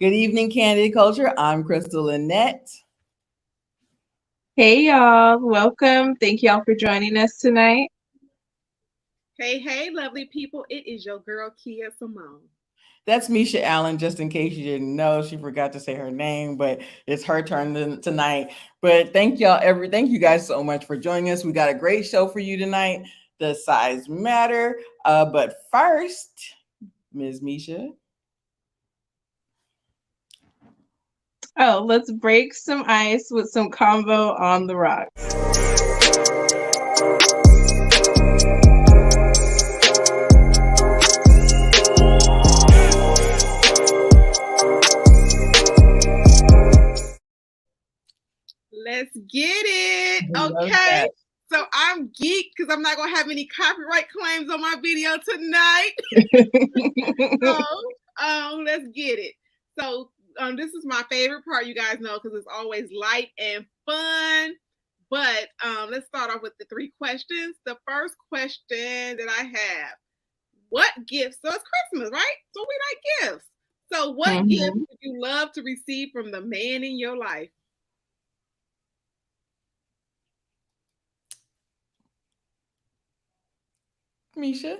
Good evening, Candid Culture. I'm Crystal Lynette. Hey y'all, welcome. Thank y'all for joining us tonight. Hey, lovely people. It is your girl, Kia Simone. That's Misha Allen, just in case you didn't know. She forgot to say her name, but it's her turn tonight. But thank you guys so much for joining us. We got a great show for you tonight. Does size matter? But first, Ms. Misha. Oh, let's break some ice with some combo on the rocks. Let's get it. Okay. So I'm geeked because I'm not going to have any copyright claims on my video tonight. So let's get it. So this is my favorite part, you guys know, because it's always light and fun. But let's start off with the 3 questions. The first question that I have, what gifts? So it's Christmas, right? So we like gifts. So what gift would you love to receive from the man in your life? Misha?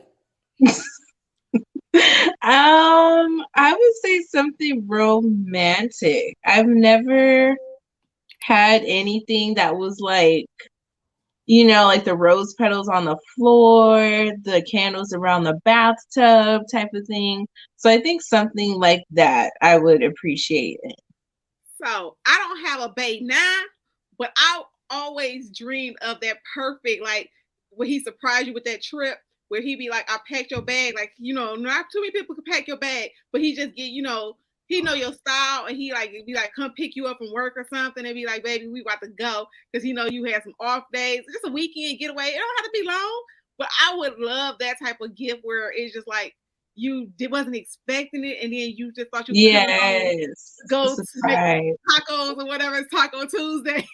I would say something romantic. I've never had anything that was like, like the rose petals on the floor, the candles around the bathtub type of thing. So I think something like that I would appreciate it. So I don't have a bae now, but I always dreamed of that perfect, like when he surprised you with that trip where he be like, I packed your bag. Like, not too many people can pack your bag, but he just get, he know your style and he like be like, come pick you up from work or something and be like, baby, we about to go because he know you had some off days. Just a weekend getaway. It don't have to be long, but I would love that type of gift where it's just like you wasn't expecting it and then you just thought you could go to make tacos or whatever. It's Taco Tuesday.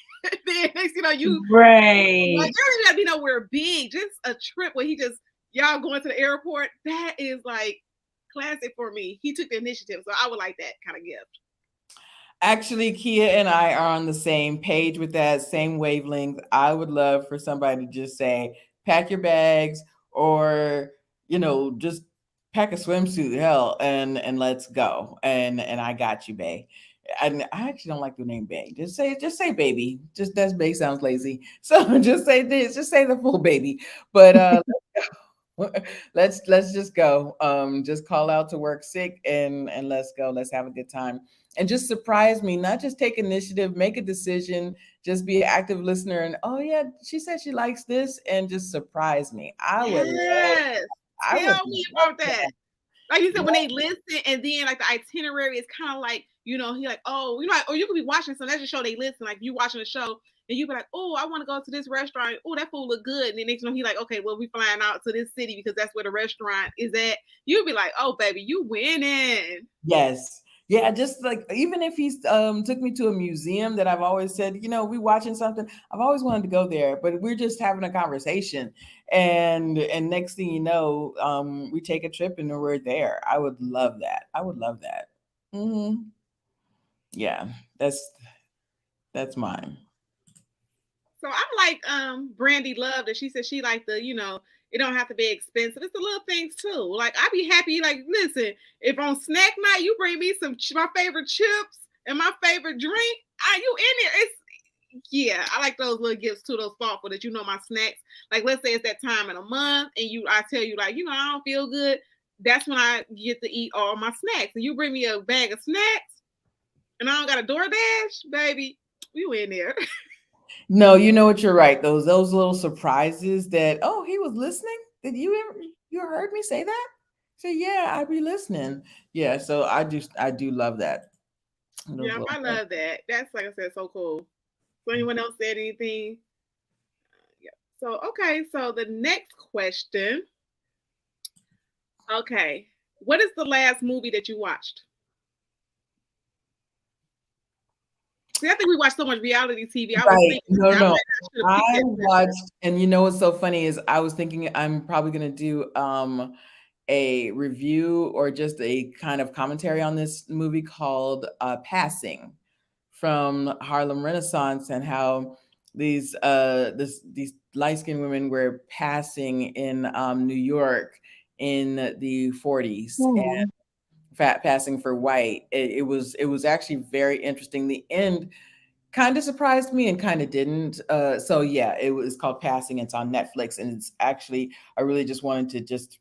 Then next you right. Like, you gotta be nowhere big. Just a trip where y'all going to the airport. That is like classic for me. He took the initiative, so I would like that kind of gift. Actually, Kia and I are on the same page with that, same wavelength. I would love for somebody to just say, pack your bags, or just pack a swimsuit, hell, and let's go. And I got you, babe. And I actually don't like the name babe. Just say baby. Just that babe sounds lazy. So just say this. Just say the full baby. But let's just go. Just call out to work sick and let's go. Let's have a good time. And just surprise me, not just take initiative, make a decision, just be an active listener. And oh yeah, she said she likes this, and just surprise me. Tell me about that. Like you said, when they listen, and then like the itinerary is kind of like, he like, oh, or you could be watching something, that's just show they listen. Like you watching a show and you be like, oh, I want to go to this restaurant. Oh, that food look good. And then next he like, okay, well, we flying out to this city because that's where the restaurant is at. You'll be like, oh, baby, you winning. Yes. Yeah, just like even if he's took me to a museum that I've always said, we watching something, I've always wanted to go there, but we're just having a conversation, and next thing you know, we take a trip and we're there. I would love that. I would love that. Yeah, that's mine. So I'm like Brandy Love that she said she like the, it don't have to be expensive. It's the little things too. Like I'd be happy. Like, listen, if on snack night you bring me my favorite chips and my favorite drink, you in there? I like those little gifts too. Those thoughtful that my snacks. Like let's say it's that time in a month, and I tell you like I don't feel good. That's when I get to eat all my snacks. And you bring me a bag of snacks, and I don't got a DoorDash, baby. You in there? No, you know what? You're right. Those little surprises that, oh, he was listening. Did you heard me say that? So yeah, I'd be listening. Yeah, so I do love that. Yeah, I love that. That's like I said, so cool. So anyone else said anything? Yeah. So okay, so the next question. Okay, what is the last movie that you watched? See, I think we watch so much reality TV. I was Right. thinking, No. I I watched, and what's so funny is I was thinking I'm probably gonna do a review or just a kind of commentary on this movie called Passing from Harlem Renaissance, and how these light skinned women were passing in New York in the 40s, Hmm. passing for white. It was actually very interesting. The end kind of surprised me and kind of didn't. So yeah, it was called Passing. It's on Netflix, and it's actually, I really just wanted to just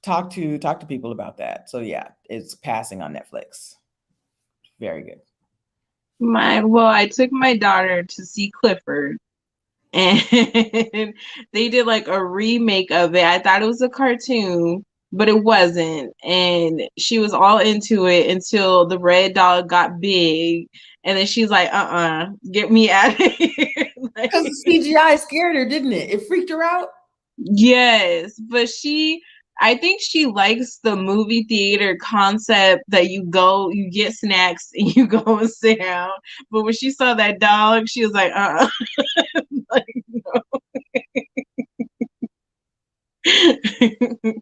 talk to people about that. So yeah, it's Passing on Netflix. Very good. I took my daughter to see Clifford, and they did like a remake of it. I thought it was a cartoon, but it wasn't. And she was all into it until the red dog got big, and then she's like, get me out of here. Like, Because the CGI scared her, didn't it? It freaked her out. yes, but I think she likes the movie theater concept that you get snacks and you go and sit down. But when she saw that dog, she was like, like, no. I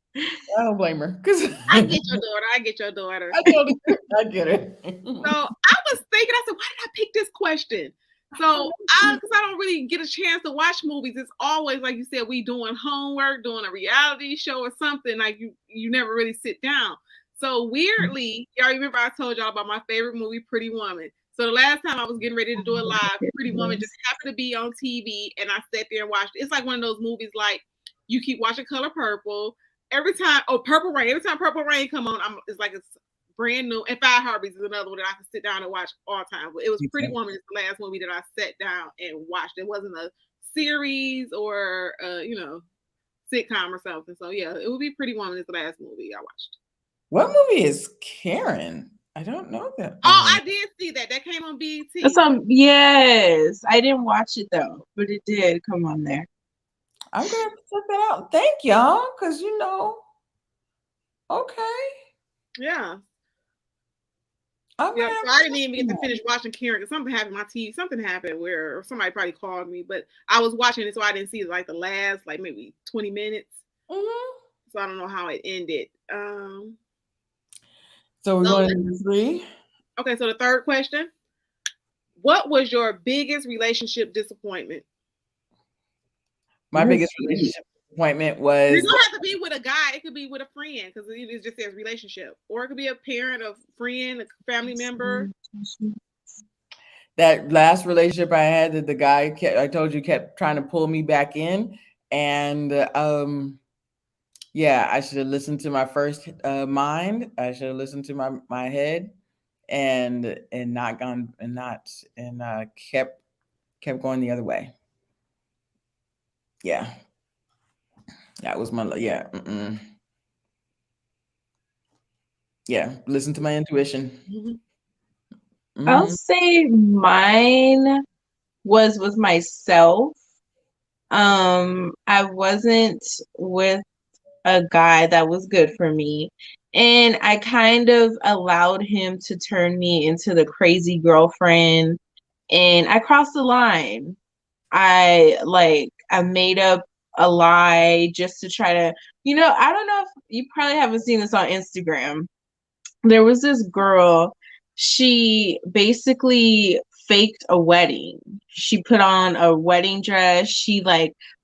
don't blame her. Because I get your daughter. I get your daughter. I get it. I get it. So I was thinking, I said, why did I pick this question? So because I don't really get a chance to watch movies. It's always like you said, we doing homework, doing a reality show or something. Like you never really sit down. So weirdly, y'all remember I told y'all about my favorite movie, Pretty Woman. So the last time I was getting ready to do it live, Pretty Woman just happened to be on TV, and I sat there and watched it. It's like one of those movies like you keep watching Color Purple. Every time, Purple Rain. Every time Purple Rain come on, it's like it's brand new. And Five Heartbeats is another one that I can sit down and watch all the time. But it was Pretty Woman is the last movie that I sat down and watched. It wasn't a series or sitcom or something. So yeah, it would be Pretty Woman is the last movie I watched. What movie is Karen? I don't know that. Oh, I did see that. That came on BET. Yes, I didn't watch it though, but it did come on there. I'm gonna check that out. Thank y'all, because okay. Yeah. So I didn't even get to finish watching Karen because something happened on my TV. Something happened where somebody probably called me, but I was watching it, so I didn't see like the last maybe 20 minutes. Mm-hmm. So I don't know how it ended. So we're going to 3. Okay, so the third question: what was your biggest relationship disappointment? My biggest relationship disappointment was. It doesn't have to be with a guy. It could be with a friend because it just says relationship, or it could be a parent, a friend, a family member. That last relationship I had, that the guy I told you kept trying to pull me back in, and yeah, I should have listened to my first mind. I should have listened to my head, and not gone and not and kept going the other way. Yeah, that was my yeah. Yeah, listen to my intuition. Mm-hmm. I'll say mine was with myself. I wasn't with a guy that was good for me, and I kind of allowed him to turn me into the crazy girlfriend, and I crossed the line. I made up a lie just to try to, I don't know if you probably haven't seen this on Instagram. There was this girl, she basically faked a wedding. She put on a wedding dress. She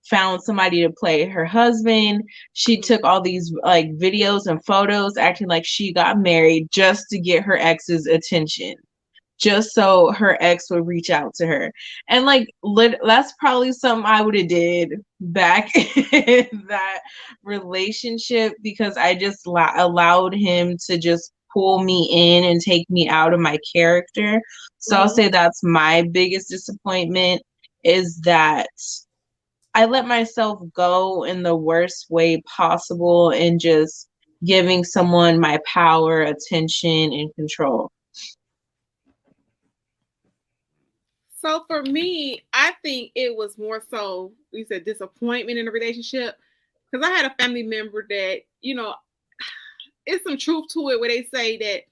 found somebody to play her husband. She took all these videos and photos acting like she got married just to get her ex's attention, just so her ex would reach out to her. And that's probably something I would have did back in that relationship, because I just allowed him to just pull me in and take me out of my character. So I'll say that's my biggest disappointment, is that I let myself go in the worst way possible and just giving someone my power, attention, and control. So for me, I think it was more so, you said disappointment in a relationship, because I had a family member that, it's some truth to it where they say that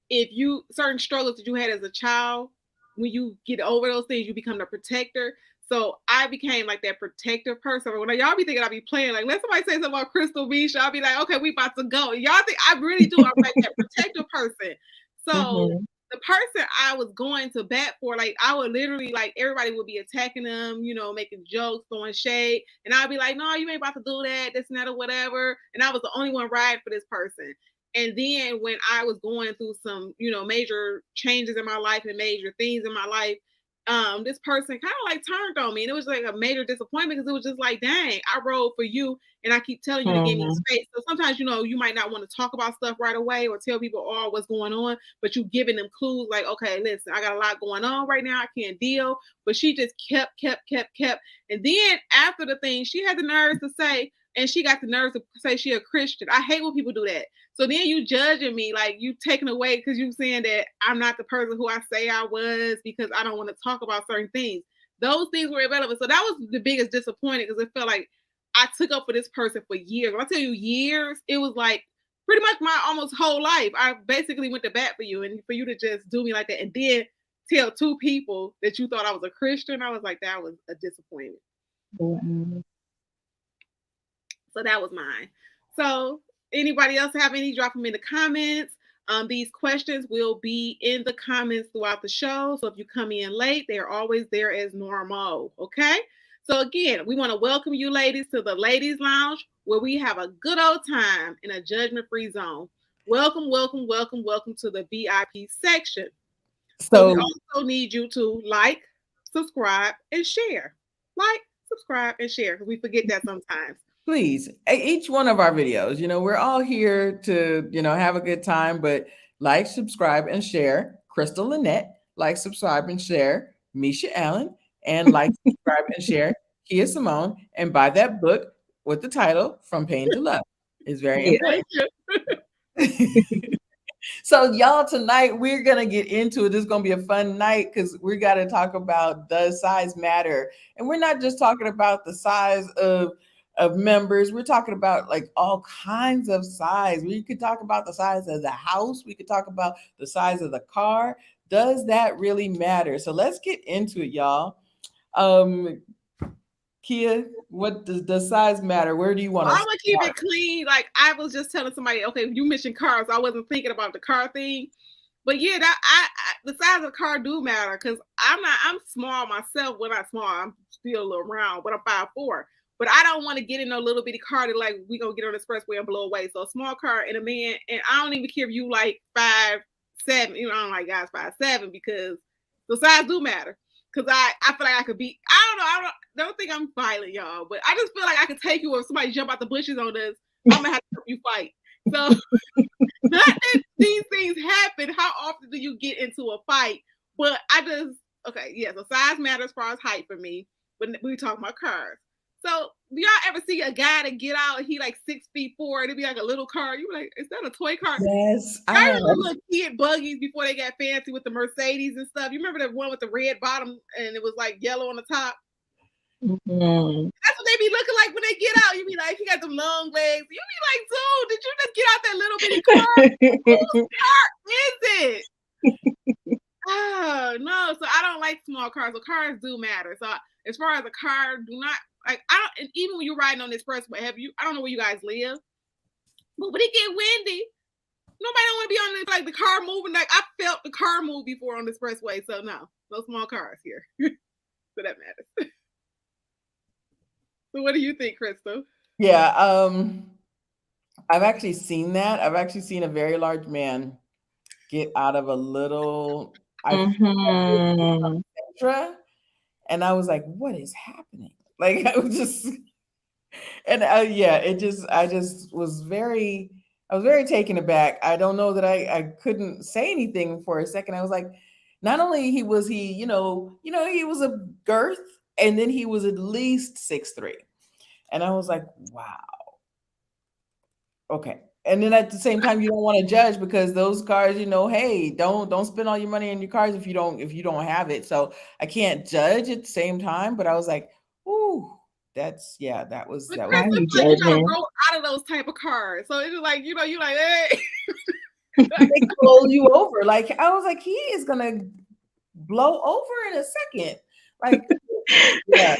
if certain struggles that you had as a child, when you get over those things, you become the protector. So I became like that protective person. When y'all be thinking I be playing, like let somebody say something about Crystal Misha, I'll be like, okay, we about to go. Y'all think I really do. I'm like that protective person. So the person I was going to bat for, like I would literally like everybody would be attacking them, you know, making jokes, throwing shade, and I'd be like, no, you ain't about to do that, this and that or whatever. And I was the only one riding for this person. And then when I was going through some, you know, major changes in my life and major things in my life, this person kind of like turned on me, and it was like a major disappointment because it was just like, dang, I rode for you, and I keep telling you to give me space. So sometimes, you know, you might not want to talk about stuff right away or tell people all what's going on, but you giving them clues like, okay, listen, I got a lot going on right now, I can't deal. But she just kept, and then after the thing, she had the nerves to say, and she got the nerves to say she a Christian. I hate when people do that. So then you judging me, like you taking away because you saying that I'm not the person who I say I was because I don't want to talk about certain things. Those things were irrelevant. So that was the biggest disappointment because it felt like I took up for this person for years. When I tell you years, it was like pretty much my almost whole life. I basically went to bat for you, and for you to just do me like that and then tell two people that you thought I was a Christian, I was like, that was a disappointment. So that was mine. So anybody else have any, drop them in the comments. These questions will be in the comments throughout the show. So if you come in late, they're always there as normal. Okay. So again, we want to welcome you ladies to the Ladies Lounge, where we have a good old time in a judgment-free zone. Welcome, welcome, welcome, welcome to the VIP section. So we also need you to like, subscribe, and share. Like, subscribe, and share, because we forget that sometimes. Please, each one of our videos, you know, we're all here to, you know, have a good time, but like, subscribe, and share. Crystal Lynette, like, subscribe, and share. Misha Allen, and like, subscribe, and share. Kia Simone, and buy that book with the title From Pain to Love. It's very important. So y'all, tonight we're gonna get into it. This is gonna be a fun night because we got to talk about, does size matter? And we're not just talking about the size of members. We're talking about like all kinds of size. We could talk about the size of the house. We could talk about the size of the car. Does that really matter? So let's get into it, y'all. Kia, what does size matter? Where do you want to start? I'm gonna keep it clean. Like I was just telling somebody, okay, you mentioned cars. I wasn't thinking about the car thing. But yeah, that the size of the car do matter because I'm small myself. Well, not small, I'm still a little round, but I'm 5'4". But I don't want to get in a little bitty car that like we gonna get on the expressway and blow away. So a small car and a man, and I don't even care if you like 5'7". You know, I don't like guys 5'7" because the size do matter. Because I feel like I could be, I don't think I'm violent, y'all, but I just feel like I could take you if somebody jump out the bushes on us. I'm gonna have to help you fight. So not that these things happen. How often do you get into a fight? But okay, yeah, so size matters as far as height for me. But we talk about cars. So do y'all ever see a guy that get out and he like 6'4" and it'd be like a little car? You be like, is that a toy car? Yes. I remember little kid buggies before they got fancy with the Mercedes and stuff. You remember the one with the red bottom and it was like yellow on the top? That's what they be looking like when they get out. You be like, he got them long legs. You be like, dude, did you just get out that little bitty car? Whose car is it? Oh no, so I don't like small cars. So cars do matter. So as far as a car, do not like and even when you're riding on the expressway, I don't know where you guys live, but when it get windy, nobody don't want to be on like the car moving. Like I felt the car move before on the expressway. So no small cars here. So that matters. So what do you think, Crystal? Yeah, I've actually seen that. I've actually seen a very large man get out of a little Sentra, and I was like, what is happening? Like I was just, and yeah, I was very taken aback. I don't know that I couldn't say anything for a second. I was like, not only was he, he was a girth, and then he was at least 6'3". And I was like, wow. Okay. And then at the same time, you don't want to judge because those cars, hey, don't spend all your money on your cars if you don't have it. So I can't judge at the same time, but I was like, ooh, that was you gotta grow out of those type of cars. So it's like, you like, hey. They roll you over. Like I was like, he is gonna blow over in a second. Like, yeah,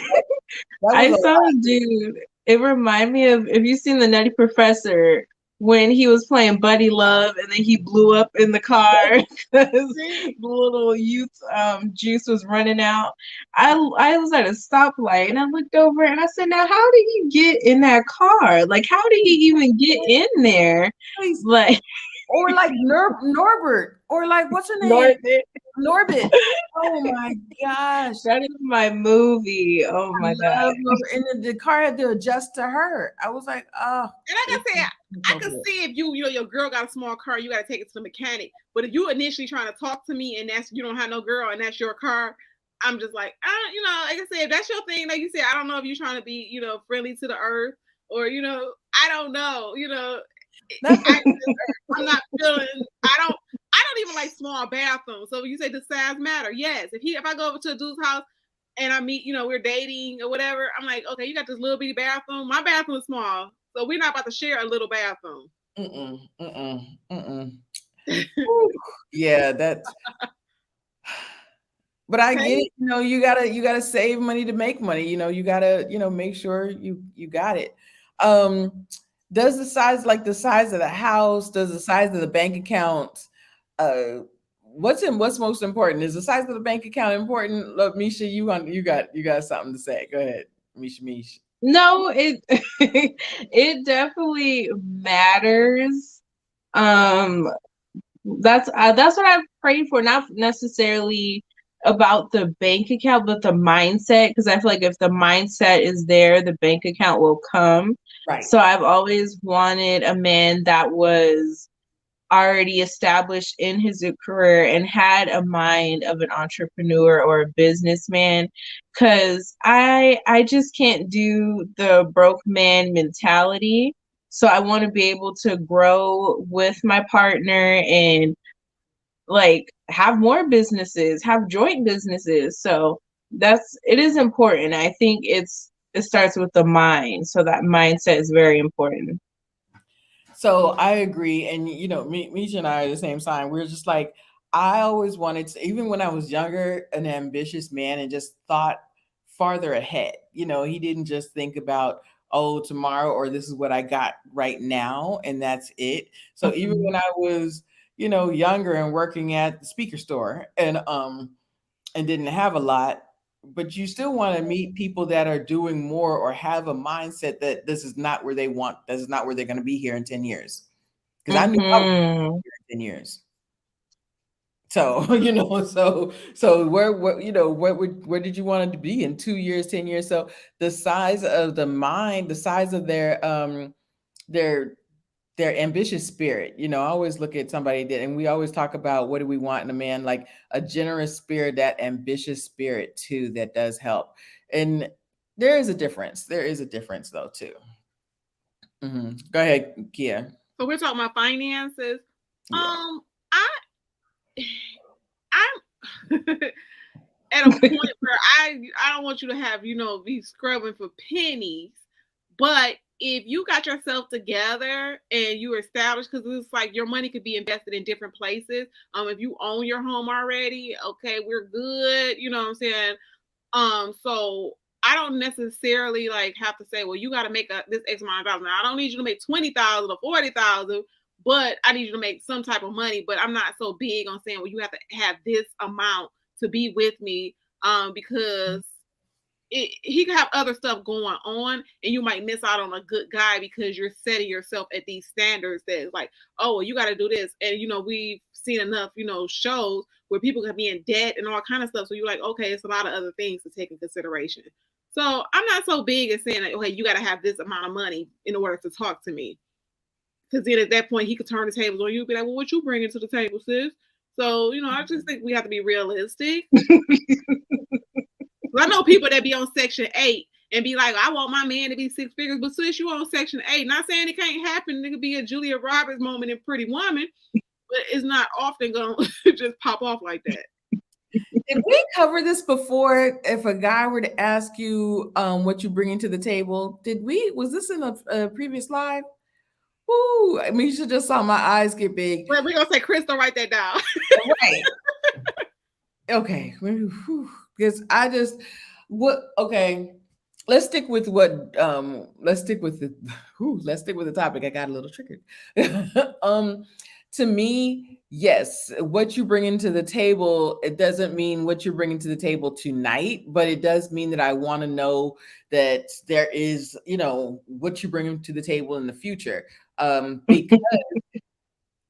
that I was a saw lot. a dude. It reminded me of, if you've seen the Nutty Professor, when he was playing Buddy Love and then he blew up in the car because the little youth juice was running out. I was at a stoplight and I looked over and I said, "Now, how did he get in that car? Like, how did he even get in there?" Please. Like, Or like Norbert, or like what's her name? Lord, Norbit. Oh my gosh. that is my movie. Oh I my God. love Norbit. And then the car had to adjust to her. I was like, oh, And like it's I said, I can inappropriate. see if your girl got a small car, you got to take it to the mechanic. But if you initially trying to talk to me and that's you don't have no girl and that's your car, I'm just like, like I said, if that's your thing, like you said, I don't know if you're trying to be, friendly to the earth or, I don't know, That's I I'm not feeling. I don't even like small bathrooms. So you say the size matter? Yes. If I go over to a dude's house and I meet, we're dating or whatever, I'm like, okay, you got this little bitty bathroom. My bathroom is small, so we're not about to share a little bathroom. mm-mm, mm-mm, mm-mm. Whew. Yeah, that's but I get Okay. it. You gotta save money to make money. You gotta, make sure you got it. Um, does the size of the house, does the size of the bank account, uh, what's most important? Is the size of the bank account important? Look, Misha, you got something to say. Go ahead, Misha. No, it it definitely matters. Um, that's what I've prayed for, not necessarily about the bank account, but the mindset. Because I feel like if the mindset is there, the bank account will come. Right. So I've always wanted a man that was already established in his career and had a mind of an entrepreneur or a businessman, because I just can't do the broke man mentality. So I want to be able to grow with my partner and like have more businesses, have joint businesses. So it is important. I think it starts with the mind. So that mindset is very important. So I agree, and Misha and I are the same sign. We're just like I always wanted to, even when I was younger, an ambitious man, and just thought farther ahead. He didn't just think about tomorrow or this is what I got right now, and that's it. So even Mhm. when I was younger and working at the speaker store and didn't have a lot, but you still want to meet people that are doing more or have a mindset that this is not where they're going to be here in 10 years. Because I knew I was Mhm. here in 10 years. So, so where did you want it to be in 2 years, 10 years? So the size of the mind, the size of their their ambitious spirit. I always look at somebody that, and we always talk about what do we want in a man, like a generous spirit, that ambitious spirit too, that does help. And there is a difference. There is a difference though too. Go ahead, Kia. So we're talking about finances. Yeah. I I'm at a point where I don't want you to have be scrubbing for pennies, but if you got yourself together and you established, because it's like your money could be invested in different places. If you own your home already, okay, we're good. You know what I'm saying? So I don't necessarily like have to say, well, you got to make this X amount of dollars. Now I don't need you to make 20,000 or 40,000, but I need you to make some type of money. But I'm not so big on saying, well, you have to have this amount to be with me, because he can have other stuff going on, and you might miss out on a good guy because you're setting yourself at these standards that like, oh, well, you got to do this, and we've seen enough shows where people can be in debt and all kind of stuff. So you're like, okay, it's a lot of other things to take in consideration. So I'm not so big at saying, like, okay, you got to have this amount of money in order to talk to me, because then at that point he could turn the tables on you and be like, well, what you bringing to the table, sis? So I just think we have to be realistic. I know people that be on Section 8 and be like, I want my man to be six figures, but sis, you on Section 8. Not saying it can't happen. It could be a Julia Roberts moment in Pretty Woman, but it's not often going to just pop off like that. Did we cover this before? If a guy were to ask you what you bring to the table, was this in a previous live? Ooh, I mean, you should just saw my eyes get big. Well, we're going to say, Crystal, write that down. Right. Okay, because I just what okay. Let's stick with what let's stick with the let's stick with the topic. I got a little triggered. um to me, yes, what you bring into the table, it doesn't mean what you're bringing to the table tonight, but it does mean that I want to know that there is, what you bring to the table in the future. Because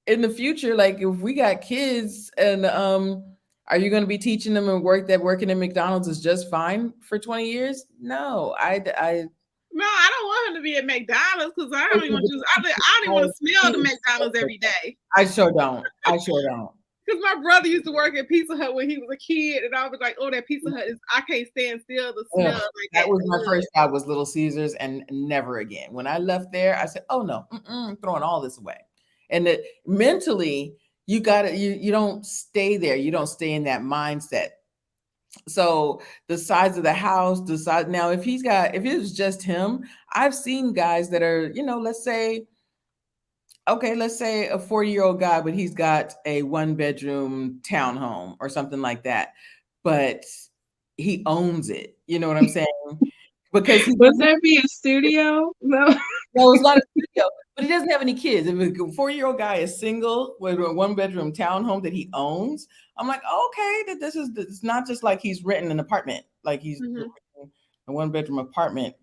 in the future, like if we got kids and are you going to be teaching them and working in McDonald's is just fine for 20 years? No, No, I don't want him to be at McDonald's because I don't even want to. I don't even want to smell the McDonald's every day. I sure don't. I sure don't. Because my brother used to work at Pizza Hut when he was a kid, and I was like, "Oh, that Pizza Hut is I can't stand still the smell." Ugh, Like that was my first job was Little Caesars, and never again. When I left there, I said, "Oh no, I'm throwing all this away." And that mentally, you got to you don't stay there. You don't stay in that mindset. So the size of the house, the size now, if it was just him, I've seen guys that are, let's say a 40-year-old guy, but he's got a 1-bedroom townhome or something like that. But he owns it. You know what I'm saying? Because would that be a studio? No. no, it's not a studio, but he doesn't have any kids. If a 4-year-old guy is single with a 1-bedroom townhome that he owns, I'm like, okay, that it's not just like he's renting an apartment, like he's renting a 1-bedroom apartment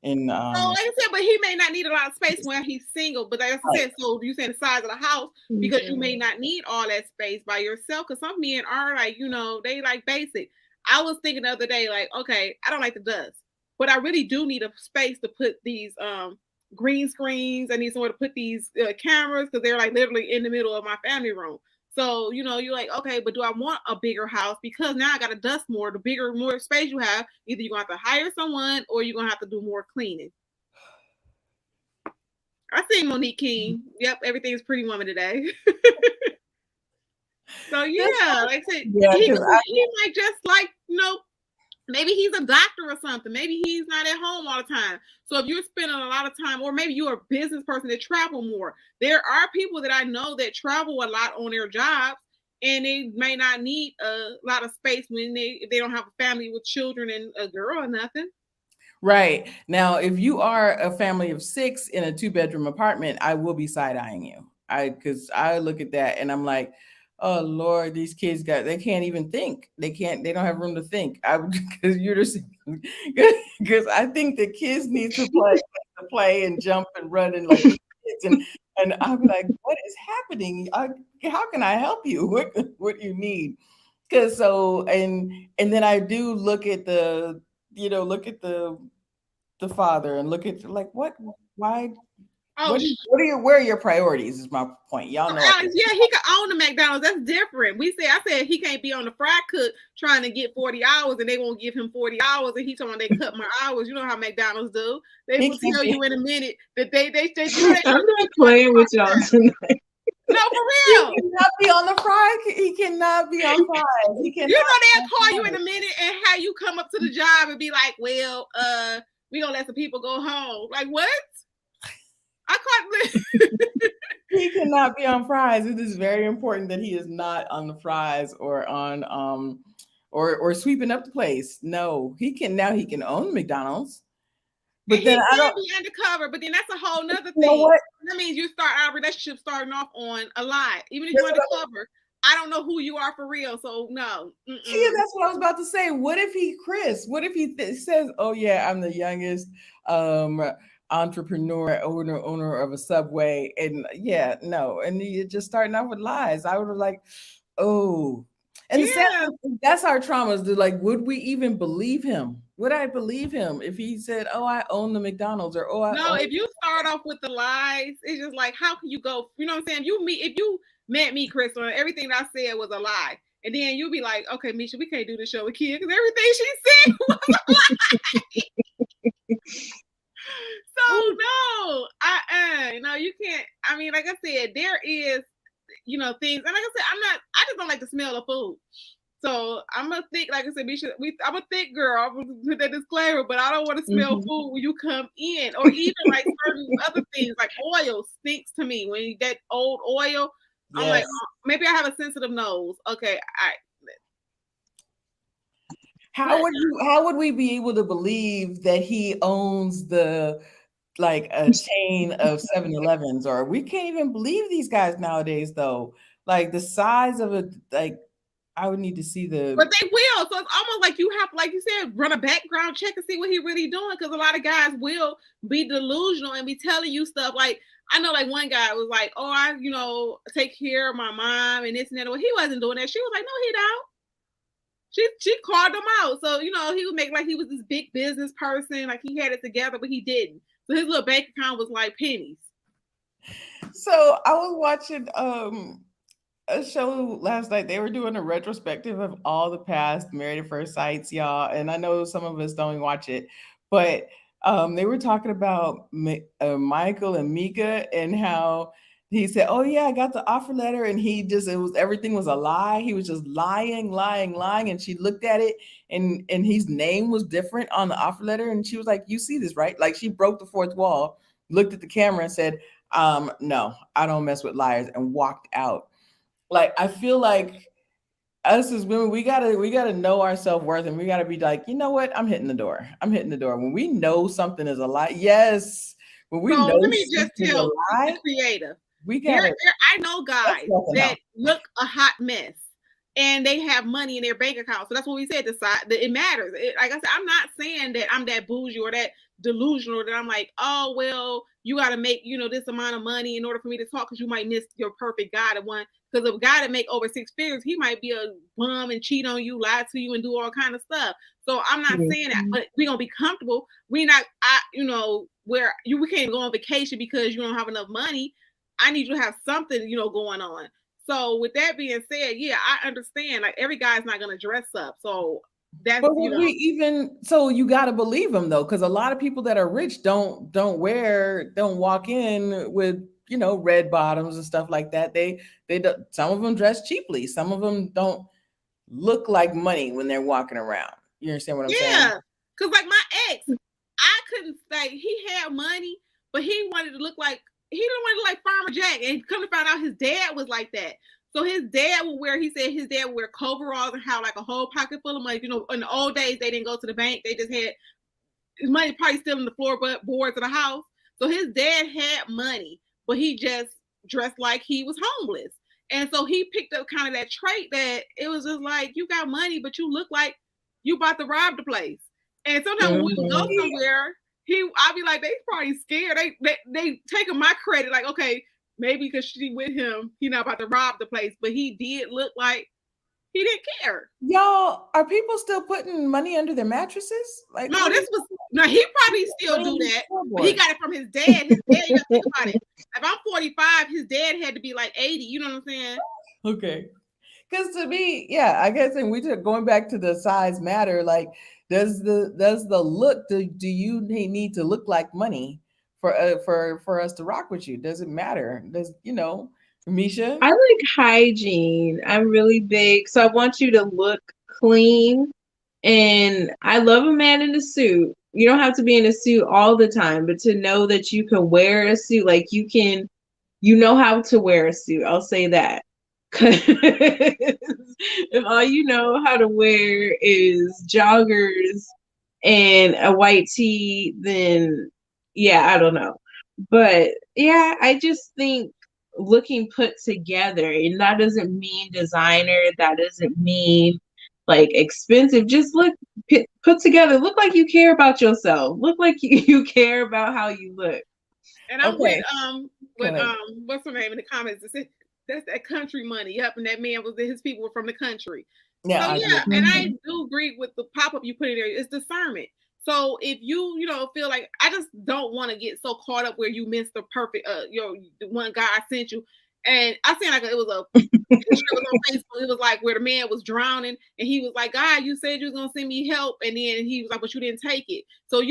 in So, like I said, but he may not need a lot of space when he's single. But like I said, so you saying the size of the house because you may not need all that space by yourself. Because some men are like, they like basic. I was thinking the other day, like, okay, I don't like the dust, but I really do need a space to put these green screens. I need somewhere to put these cameras because they're like literally in the middle of my family room. So, you're like, okay, but do I want a bigger house? Because now I got to dust more. The bigger, more space you have, either you're going to have to hire someone or you're going to have to do more cleaning. I see Monique King. Yep, everything's Pretty Woman today. So, yeah, like I said, he might just like, maybe he's a doctor or something. Maybe he's not at home all the time. So if you're spending a lot of time, or maybe you're a business person that travel more, there are people that I know that travel a lot on their jobs, and they may not need a lot of space when they don't have a family with children and a girl or nothing. Right. Now, if you are a family of 6 in a 2-bedroom apartment, I will be side-eyeing you. Because I look at that and I'm like, oh Lord, these kids they can't even think. They don't have room to think. Because because I think the kids need to play and jump and run and like kids. And I'm like, what is happening? How can I help you? What do you need? Because and then I do look at the father and look at like why where are your priorities is my point. Y'all know. Alex, yeah, he could own the McDonald's. That's different. I said he can't be on the fry cook trying to get 40 hours and they won't give him 40 hours and he told me they cut my hours. You know how McDonald's do. They will tell you in a minute that they I'm not playing with y'all tonight. No, for real. He cannot be on the fry. He cannot be on fries. They'll call you in a minute and have you come up to the job and be like, well, we gonna let some people go home. Like what? I can't. He cannot be on fries. It is very important that he is not on the fries or on or sweeping up the place. No, he can own McDonald's. But then I don't be undercover. But then that's a whole nother thing. You know what? That means you start our relationship starting off on a lie. Even if you're undercover, I don't know who you are for real. So no. Yeah, that's what I was about to say. What if What if he says, "Oh yeah, I'm the youngest entrepreneur, owner of a Subway," and and you're just starting off with lies. I would have like, oh. And that's our traumas. They're like, would we even believe him? Would I believe him if he said, "Oh, I own the McDonald's," or no? If you start off with the lies, it's just like, how can you go? You know what I'm saying? If you met me, Chris, and everything I said was a lie, and then you'll be like, "Okay, Misha, we can't do the show with Kia because everything she said was a lie." So no, you can't. I mean, like I said, there is, things, and like I said, I just don't like the smell of food. So I'm a thick, like I said, I'm a thick girl. I'm gonna put that disclaimer, but I don't want to smell food when you come in, or even like certain other things, like oil stinks to me. When that old oil, I'm like, maybe I have a sensitive nose. Okay, But how would we be able to believe that he owns the like a chain of 7-Elevens, or we can't even believe these guys nowadays though. Like the size of it, like I would need to see the But they will. So it's almost like you have, like you said, run a background check and see what he really doing. Because a lot of guys will be delusional and be telling you stuff. Like I know, like one guy was like, "Oh, I, take care of my mom and this and that." Well, he wasn't doing that. She was like, "No, he don't." She called him out. So he would make like he was this big business person, like he had it together, but he didn't. So his little bank account was like pennies. So I was watching a show last night. They were doing a retrospective of all the past Married at First Sights, y'all. And I know some of us don't watch it, but they were talking about Michael and Mika and how he said, "Oh yeah, I got the offer letter," and everything was a lie. He was just lying, lying, lying. And she looked at it, and his name was different on the offer letter, and she was like, "You see this, right?" Like she broke the fourth wall, looked at the camera, and said, "No, I don't mess with liars," and walked out. Like I feel like us as women, we gotta know our self-worth, and we gotta be like, you know what? I'm hitting the door. I'm hitting the door. When we know something is a lie, yes. When we So know let me just something's a tell the lie, creative. we There, gotta I know that's guys something that else. look a hot mess, and they have money in their bank account. So that's what we said. That it matters. Like I said, I'm not saying that I'm that bougie or that delusional that I'm like, oh well, you got to make this amount of money in order for me to talk because you might miss your perfect guy. The one because a guy that make over 6 figures, he might be a bum and cheat on you, lie to you, and do all kind of stuff. So I'm not saying that, but we gonna be comfortable. We not, where we can't go on vacation because you don't have enough money. I need you to have something, going on. So with that being said, yeah, I understand. Like every guy's not gonna dress up. So that's But would we even so you got to believe them though, because a lot of people that are rich don't walk in with red bottoms and stuff like that. They don't, some of them dress cheaply. Some of them don't look like money when they're walking around. You understand what I'm saying? yeah. Cause like my ex, I couldn't say he had money, but he wanted to look like he didn't want to look like Farmer Jack. And come to find out his dad was like that. So his dad would wear, he said his dad would wear coveralls and have like a whole pocket full of money. In the old days, they didn't go to the bank. They just had his money probably still in the floorboards of the house. So his dad had money, but he just dressed like he was homeless. And so he picked up kind of that trait that it was just like, you got money, but you look like you about to rob the place. And sometimes when we would go somewhere, I'd be like, they probably scared. They taking my credit, like, okay, maybe because she with him, he not about to rob the place, but he did look like he didn't care. Y'all, are people still putting money under their mattresses? Like, No, he probably still do that, but he got it from his dad. His dad, you gotta think about it. If I'm 45, his dad had to be like 80. You know what I'm saying? Okay. Because to me, yeah, I guess, and we took going back to the size matter. Like, does the look? Do you need to look like money for us to rock with you? Does it matter? Does Misha? I like hygiene. I'm really big, so I want you to look clean. And I love a man in a suit. You don't have to be in a suit all the time, but to know that you can wear a suit, like you know how to wear a suit. I'll say that. 'Cause if all you know how to wear is joggers and a white tee, then yeah, I don't know. But yeah, I just think looking put together, and that doesn't mean designer, that doesn't mean like expensive. Just look put together. Look like you care about yourself. Look like you care about how you look. And I'm Okay. with what's her name in the comments? It said, that's that country money. Yep, and that man was his people were from the country. Yeah, So I yeah, agree. and I do agree with the pop up you put in there. It's discernment. So if you feel like I just don't want to get so caught up where you miss the perfect the one guy I sent you, and I seen like it was a picture was on Facebook. It was like where the man was drowning, and he was like, "God, you said you was gonna send me help," and then he was like, "But you didn't take it." So I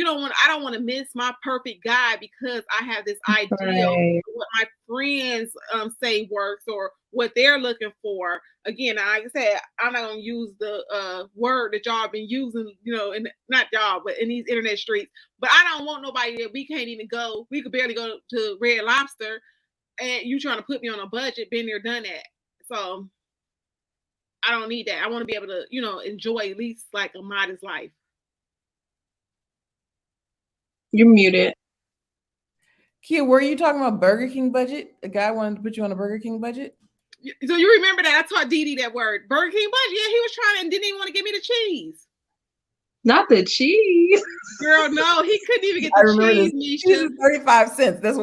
don't want to miss my perfect guy because I have this idea of Right. what my friends say works or what they're looking for. Again, like I said, I'm not gonna use the word that y'all been using, and not y'all, but in these internet streets. But I don't want nobody that we can't even go. We could barely go to Red Lobster, and you trying to put me on a budget. Been there, done that. So I don't need that. I want to be able to, enjoy at least like a modest life. You're muted. Kia, were you talking about Burger King budget? A guy wanted to put you on a Burger King budget? So you remember that I taught Dee that word, Burger King budget? Yeah, he was trying and didn't even want to give me the cheese. Not the cheese. Girl, no, he couldn't even get I the remember cheese, this. Nisha. Cheese is 35 cents. That's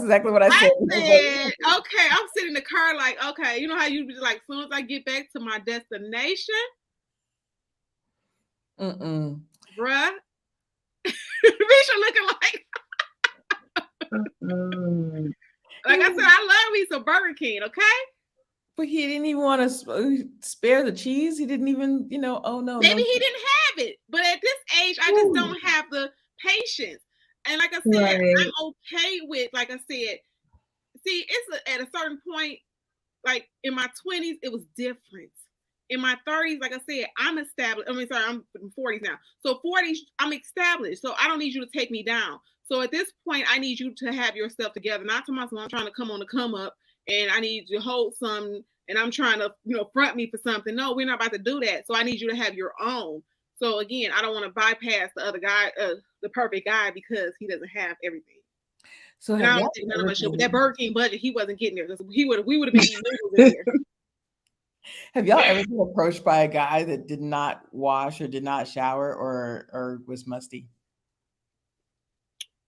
exactly what I I said. said, okay, I'm sitting in the car like, okay, you know how you be like, as soon as I get back to my destination, bruh, Misha looking like, like I said, I love me some Burger King, okay? But he didn't even want to spare the cheese. He didn't even, oh no. Maybe no. he didn't have it, but at this age, I just don't have the patience. And like I said, I'm okay with, like I said, see, it's at a certain point, like in my 20s, it was different. In my 30s, like I said, I'm established. I'm in 40s now. So 40s, I'm established. So I don't need you to take me down. So at this point, I need you to have yourself together. Not to myself, I'm trying to come on the come up and I need you to hold some and I'm trying to, front me for something. No, we're not about to do that. So I need you to have your own. So again, I don't want to bypass the other guy, the perfect guy, because he doesn't have everything. So and I don't think none of us should. But that Burger King budget, he wasn't getting there because we would have been eating noodles in there. Have y'all ever been approached by a guy that did not wash or did not shower or was musty?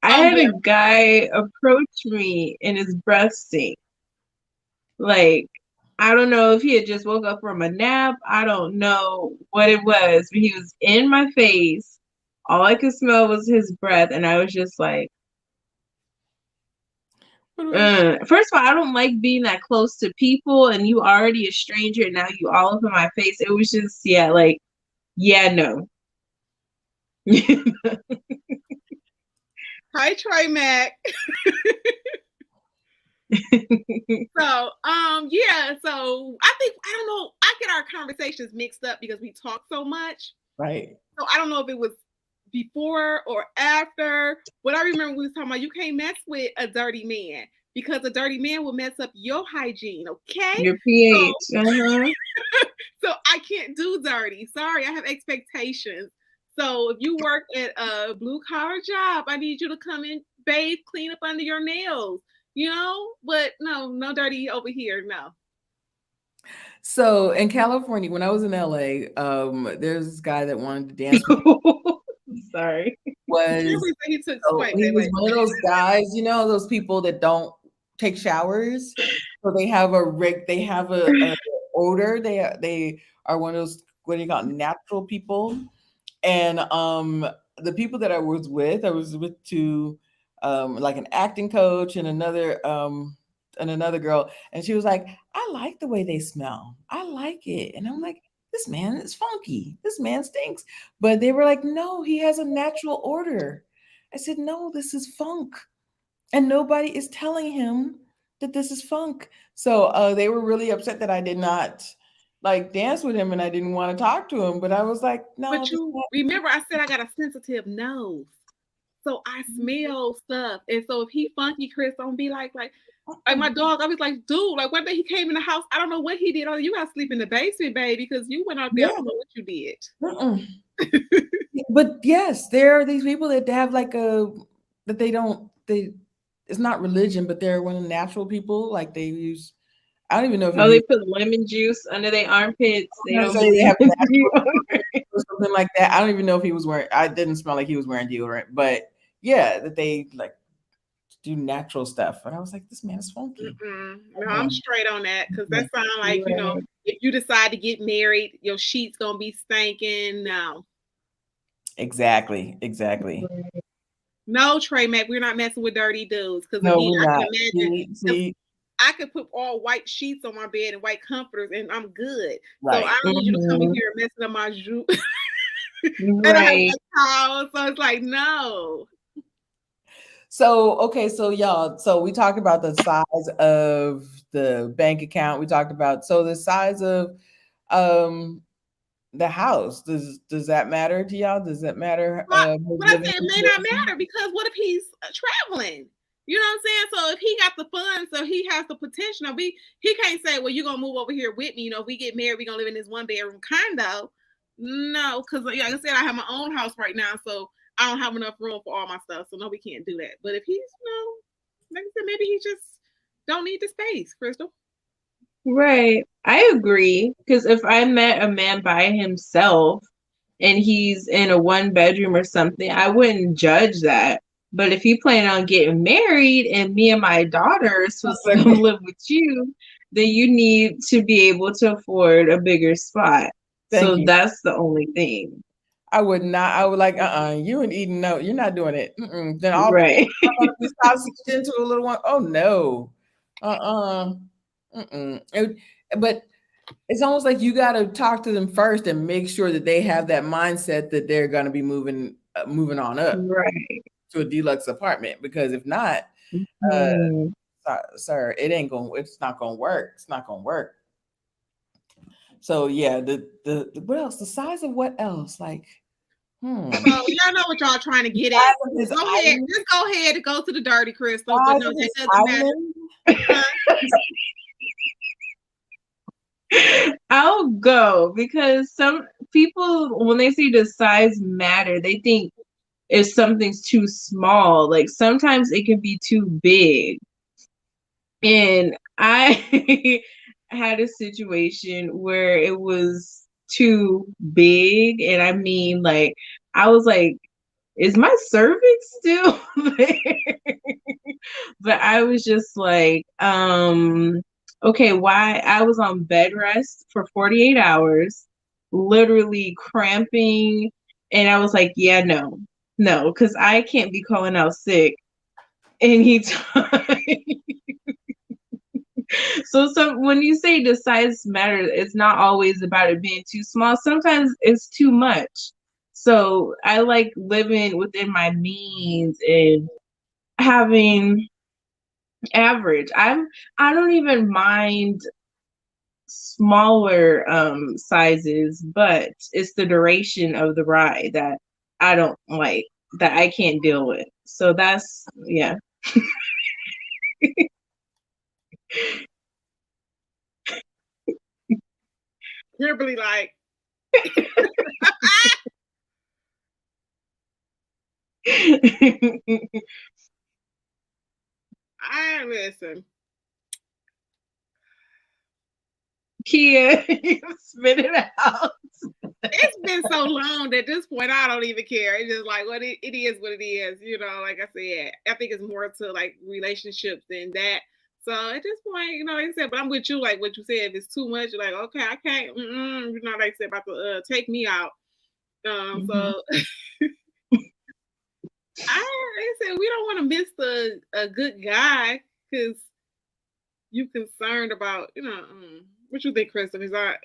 I had a guy approach me and his breath stank. Like, I don't know if he had just woke up from a nap. I don't know what it was, but he was in my face. All I could smell was his breath, and I was just like, first of all, I don't like being that close to people, and you already a stranger, and now you all up in my face. It was just, no. Hi, Trey Mac. So, so I don't know. I get our conversations mixed up because we talk so much. Right. So I don't know if it was before or after. But I remember we was talking about you can't mess with a dirty man because a dirty man will mess up your hygiene, okay? Your pH. So I can't do dirty. Sorry, I have expectations. So if you work at a blue collar job, I need you to come in, bathe, clean up under your nails, but no dirty over here. No. So in California, when I was in LA, there's this guy that wanted to dance with Sorry. He was one of those guys, those people that don't take showers. So they have a odor. They are one of those, what do you call it, natural people. And the people that I was with two like an acting coach and another girl, and she was like, I like the way they smell. I like it. And I'm like, this man is funky. This man stinks. But they were like, no, he has a natural odor. I said, no, this is funk. And nobody is telling him that this is funk. So they were really upset that I did not dance with him and I didn't want to talk to him. But I was like, no. But you remember I said I got a sensitive nose. So I smell stuff. And so if he funky, Chris, don't be like my dog, I was like, dude, one day he came in the house. I don't know what he did. Oh, you got to sleep in the basement, baby, because you went out there. I don't know what you did. But yes, there are these people that have it's not religion, but they're one of the natural people. Like they use, I don't even know if they put lemon juice under their armpits. They don't have or something like that. I don't even know if he was wearing. I didn't smell like he was wearing deodorant, but yeah, that they do natural stuff. And I was like, this man is funky. No, I'm straight on that because that sounds like if you decide to get married, your sheets gonna be stinking. No. Exactly. No, Trey Mac, we're not messing with dirty dudes because I can imagine. See? I could put all white sheets on my bed and white comforters, and I'm good. Right. So I don't need you to come in here and messing up my jute. Right. So it's like, no. So, okay, so y'all, so we talked about the size of the bank account. We talked about, the size of the house. Does that matter to y'all? Does that matter? But I said it may not matter because what if he's traveling? You know what I'm saying? So if he got the funds, so he has the potential. He can't say, well, you're gonna move over here with me. You know, if we get married, we're gonna live in this 1-bedroom condo. No, because like I said, I have my own house right now, so I don't have enough room for all my stuff. So no, we can't do that. But if he's, like I said, maybe he just don't need the space, Crystal. Right. I agree. Because if I met a man by himself and he's in a 1-bedroom or something, I wouldn't judge that. But if you plan on getting married and me and my daughter are supposed to come live with you, then you need to be able to afford a bigger spot. Thank So you. that's the only thing. I would not. I would like, you and Eden, no, you're not doing it. Then all the Right. I'm gonna be sausaged into a little one. Oh no. But it's almost like you got to talk to them first and make sure that they have that mindset that they're going to be moving on up Right. to a deluxe apartment. Because if not, uh, Mhm. sir, it ain't going. It's not going to work. It's not going to work. So yeah, the what else? The size of what else? Like, So y'all know what y'all trying to get at. His Go ahead, island, just go ahead and go to the dirty Crystal. But size no, of that his doesn't matter. island. I'll go because some people, when they say the size matter, they think if something's too small, like sometimes it can be too big. And I had a situation where it was too big. And I mean, like, I was like, is my cervix still there? But I was just like, okay, why? I was on bed rest for 48 hours, literally cramping. And I was like, yeah, no, because I can't be calling out sick anytime. So when you say the size matters, it's not always about it being too small. Sometimes it's too much. So I like living within my means and having average. I don't even mind smaller sizes, but it's the duration of the ride that I don't like, that I can't deal with. So that's yeah. Kimberly, like, I listen. Kia, you spit it out. It's been so long that at this point I don't even care. It's just like what it is what it is. You know, like I said, I think it's more to like relationships than that. So at this point, like I said, but I'm with you. Like what you said, if it's too much, you're like, okay, I can't. Like I said, about to take me out. Mhm. So I said we don't want to miss a good guy because you concerned about what you think, Crystal? Is I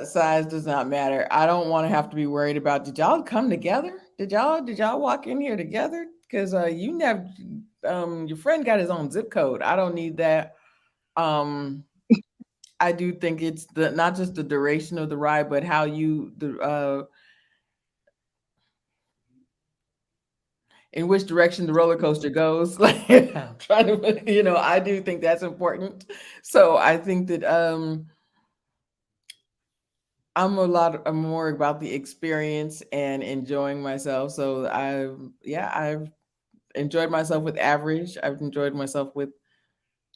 Size does not matter. I don't want to have to be worried about. Did y'all come together? Did y'all walk in here together? Because you never. Your friend got his own zip code. I don't need that. Um, I do think it's the not just the duration of the ride, but how you the in which direction the roller coaster goes. Like I'm trying to, I do think that's important. So I think that I'm more about the experience and enjoying myself. So I've enjoyed myself with average. I've enjoyed myself with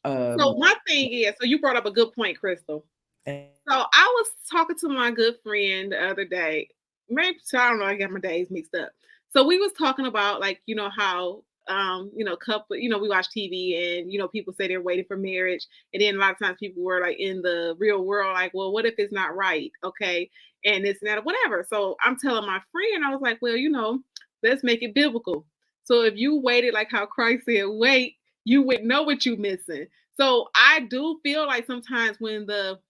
so um my thing is, so you brought up a good point, Crystal. So I was talking to my good friend the other day. Maybe I don't know, I got my days mixed up. So we was talking about like, how couple, we watch TV and people say they're waiting for marriage. And then a lot of times people were like in the real world, like, well, what if it's not right? Okay. And this and that, or whatever. So I'm telling my friend, I was like, well, let's make it biblical. So if you waited like how Christ said, wait, you would know what you're missing. So I do feel like sometimes when the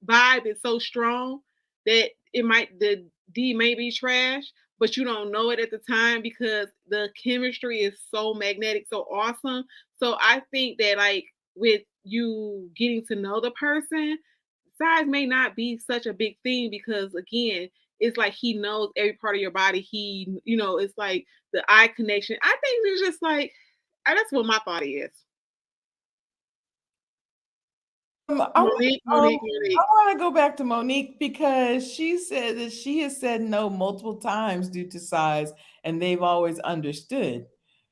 vibe is so strong that the D may be trash, but you don't know it at the time because the chemistry is so magnetic, so awesome. So I think that like with you getting to know the person, size may not be such a big thing because again, it's like he knows every part of your body. He, it's like the eye connection. I think it's just like that's what my thought is. Monique. I want to go back to Monique because she said that she has said no multiple times due to size, and they've always understood.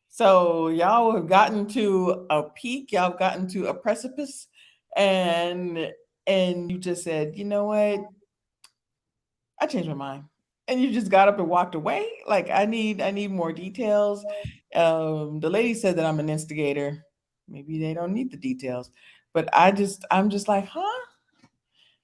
So y'all have gotten to a peak, y'all have gotten to a precipice, and you just said, you know what, I changed my mind, and you just got up and walked away. Like I need more details. The lady said that I'm an instigator. Maybe they don't need the details, but I'm just like, huh?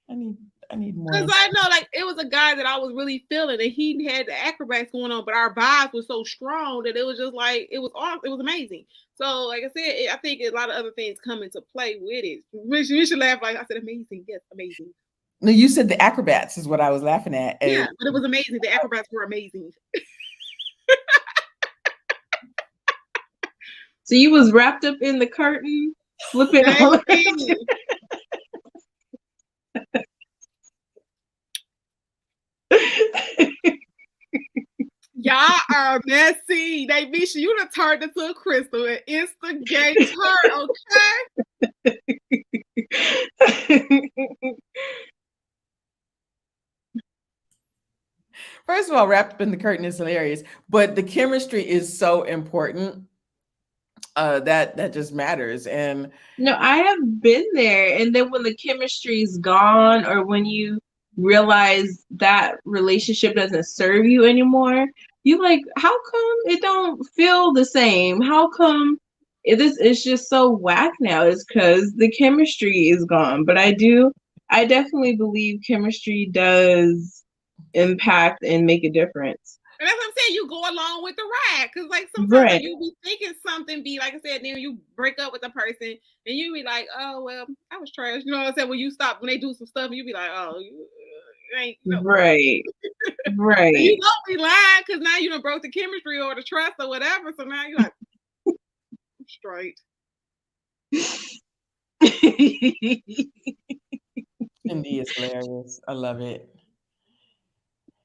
I need I need more. Because I know, like, it was a guy that I was really feeling, and he had the acrobats going on, but our vibes was so strong that it was just like it was awesome. It was amazing. So, like I said, I think a lot of other things come into play with it. You should laugh like I said, amazing. Yes, amazing. No, you said the acrobats is what I was laughing at. Yeah, but it was amazing. The acrobats were amazing. So you was wrapped up in the curtain, flipping all around. Y'all are messy. They bitch, you done turned into a crystal and instigate her, okay? First of all, wrapped up in the curtain is hilarious, but the chemistry is so important. That just matters. And no, I have been there, and then when the chemistry is gone, or when you realize that relationship doesn't serve you anymore, you like, how come it don't feel the same? How come it's just so whack now? It's because the chemistry is gone. But I definitely believe chemistry does impact and make a difference. And that's what I'm saying. You go along with the ride. Because, like, sometimes right. you be thinking something, like I said, then you break up with the person, and you be like, oh, well, I was trash. You know what I'm saying? When you stop, when they do some stuff, you be like, oh, you ain't, Right. Right. You don't be lying because now you done broke the chemistry or the trust or whatever. So now you're like, I'm straight. Cindy is hilarious. I love it.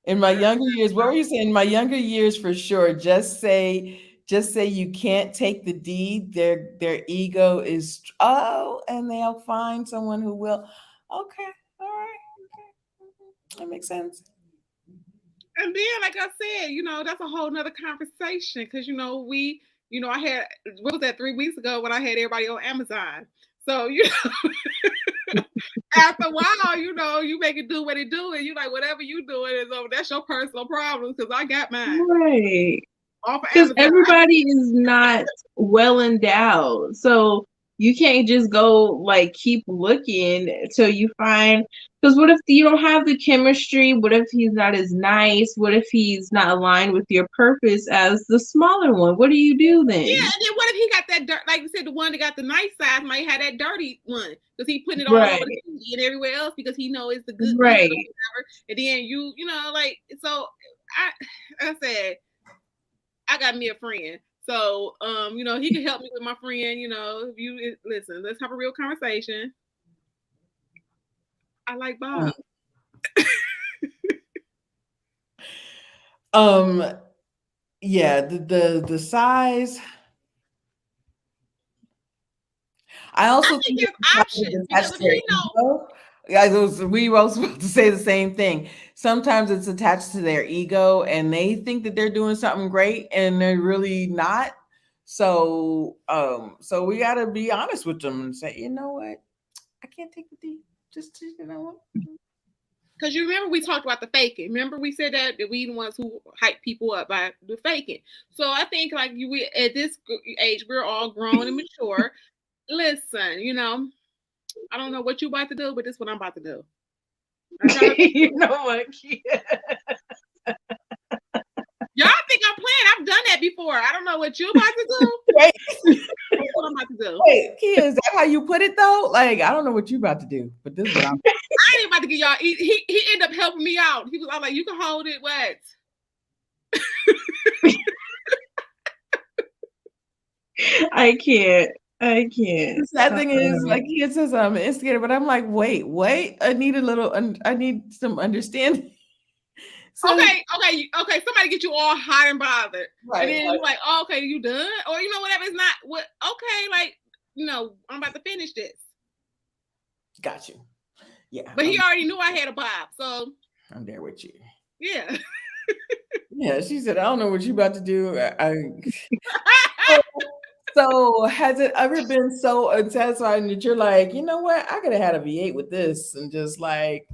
In my younger years, what were you saying? In my younger years, for sure. Just say you can't take the D. Their ego is and they'll find someone who will. Okay, all right, okay, that makes sense. And then, like I said, that's a whole nother conversation because I had what was that 3 weeks ago when I had everybody on Amazon. So after a while, you make it do what it do, and you like whatever you doing is that's your personal problem because I got mine. Right. Because everybody is not well endowed, so you can't just go like keep looking till you find. Because what if you don't have the chemistry? What if he's not as nice? What if he's not aligned with your purpose as the smaller one? What do you do then? Yeah, and then what if he got that dirt? Like you said, the one that got the nice size might have that dirty one because he putting it all over the TV and everywhere else because he knows it's the good right. And then like so. I said, I got me a friend. So, he can help me with my friend, if you listen, let's have a real conversation. I like Bob. Yeah, the size. I also think there's options because we were also supposed to say the same thing. Sometimes it's attached to their ego and they think that they're doing something great and they're really not. So we got to be honest with them and say, you know what? I can't take the D. Just, what? Because you remember we talked about the faking. Remember we said that we the ones who hype people up by the faking. So I think like we at this age, we're all grown and mature. Listen, I don't know what you about to do, but this is what I'm about to do. You know what? Y'all think I'm playing? I've done that before. I don't know what you about to do. Wait. That's what I'm about to do. Wait, Kia, is that how you put it though? Like, I don't know what you about to do, but this is what I'm I ain't about to get y'all. He ended up helping me out. He was all like, you can hold it. What? I can't. The sad thing is, like he says, I'm an instigator, but I'm like, wait, I need some understanding. So Okay. Somebody get you all hot and bothered, and right, then you're like, oh, okay, you done, or whatever. It's not what. Okay, like I'm about to finish this. got you. Yeah, But he already knew I had a bob, so I'm there with you. yeah. Yeah, she said, I don't know what you about to do. So has it ever been so unsatisfying that you're like, you know what? I could have had a V8 with this and just like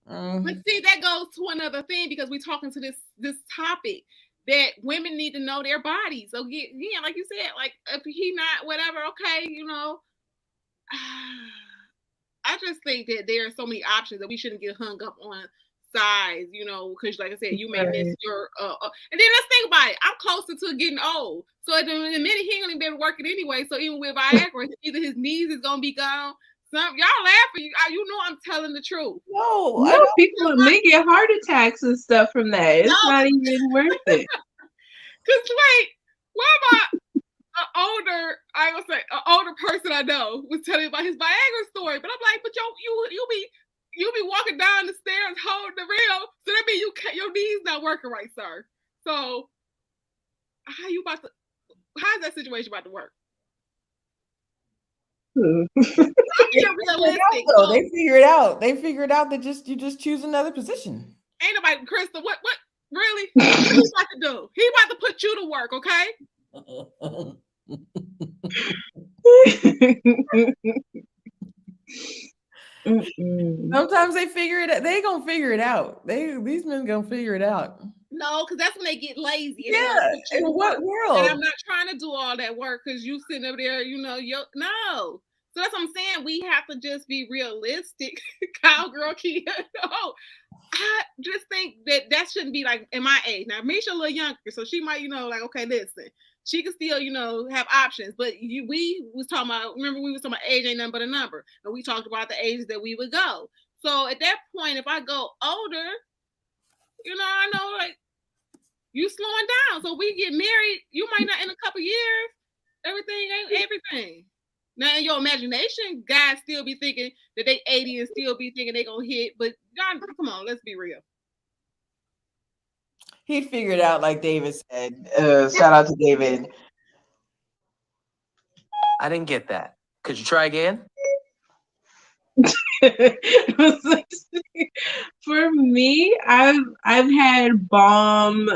But see, that goes to another thing because we're talking to this topic that women need to know their bodies. So yeah, like you said, like if he not whatever, okay, I just think that there are so many options that we shouldn't get hung up on size, because like I said, you may miss your and then let's think about it. I'm closer to getting old. So in a minute he ain't gonna be able to work it anyway. So even with Viagra, either his knees is gonna be gone. Y'all laughing, I'm telling the truth. no, No, people may get heart attacks and stuff from that. It's not even worth it. Cause wait, what about an older person I know was telling me about his Viagra story, but I'm like, but you be walking down the stairs holding the rail, so that means your knees not working right, sir. So how's that situation about to work? I'm being realistic. They figure it out. They figure it out that you just choose another position. Ain't nobody, Krista, what really? What he about to do? He about to put you to work, okay? Sometimes they figure it out. They gonna figure it out. These men gonna figure it out. No, because that's when they get lazy. Yeah. In what world? And I'm not trying to do all that work because you sitting up there, no. So that's what I'm saying. We have to just be realistic. Cowgirl Kia. No. I just think that shouldn't be like in my age. Now, Misha a little younger, so she might, like, okay, listen. She can still, have options. But we was talking about, remember we was talking about age ain't nothing but a number. And we talked about the ages that we would go. So at that point, if I go older, I know like you slowing down. So we get married, you might not in a couple years. Everything ain't everything. Now in your imagination, guys still be thinking that they 80 and still be thinking they gonna hit. But God, come on, let's be real. He figured out, like David said. Shout out to David. I didn't get that. Could you try again? For me, I've had bomb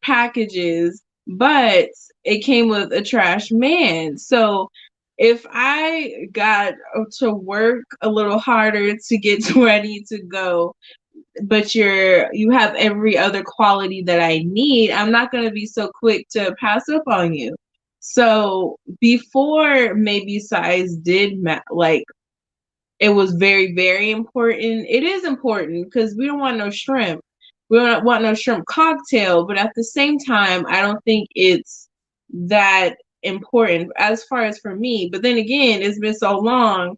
packages, but it came with a trash man. So if I got to work a little harder to get to where I need to go, but you have every other quality that I need, I'm not going to be so quick to pass up on you. So before maybe size did like it was very, very important. It is important because we don't want no shrimp. We don't want no shrimp cocktail, but at the same time, I don't think it's that important as far as for me. But then again, it's been so long.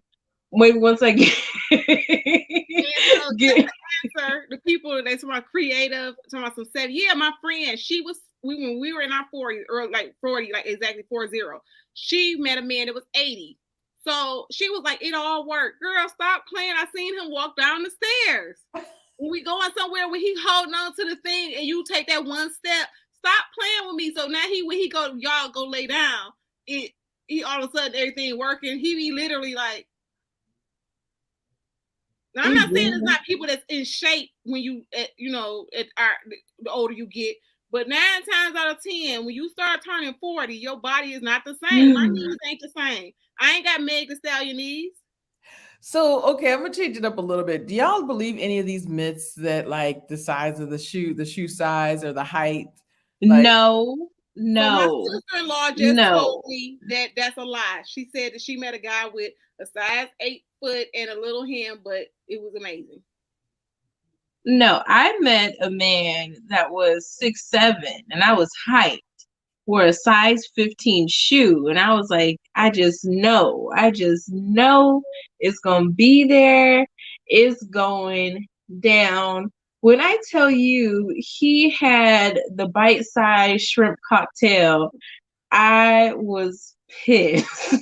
Maybe once I get answer the people that's my creative, talking about some said, yeah, my friend, when we were in our 40s or like 40, like exactly 40, she met a man that was 80. So she was like, it all worked. Girl, stop playing. I seen him walk down the stairs. When we going somewhere where he holding on to the thing and you take that one step, stop playing with me. So now when he go, y'all go lay down, he all of a sudden everything working. He be literally like, now, I'm not saying it's not people that's in shape when the older you get, but 9 times out of 10, when you start turning 40, your body is not the same. My knees ain't the same. I ain't got Meg Thee Stallion knees. So, okay, I'm gonna change it up a little bit. Do y'all believe any of these myths that like the size of the shoe size or the height? Like, no. So my sister-in-law just told me that that's a lie. She said that she met a guy with a size 8 foot and a little hem, but it was amazing. No, I met a man that was 6'7", and I was hyped for a size 15 shoe, and I was like, I just know it's gonna be there. It's going down. When I tell you he had the bite-sized shrimp cocktail, I was pissed.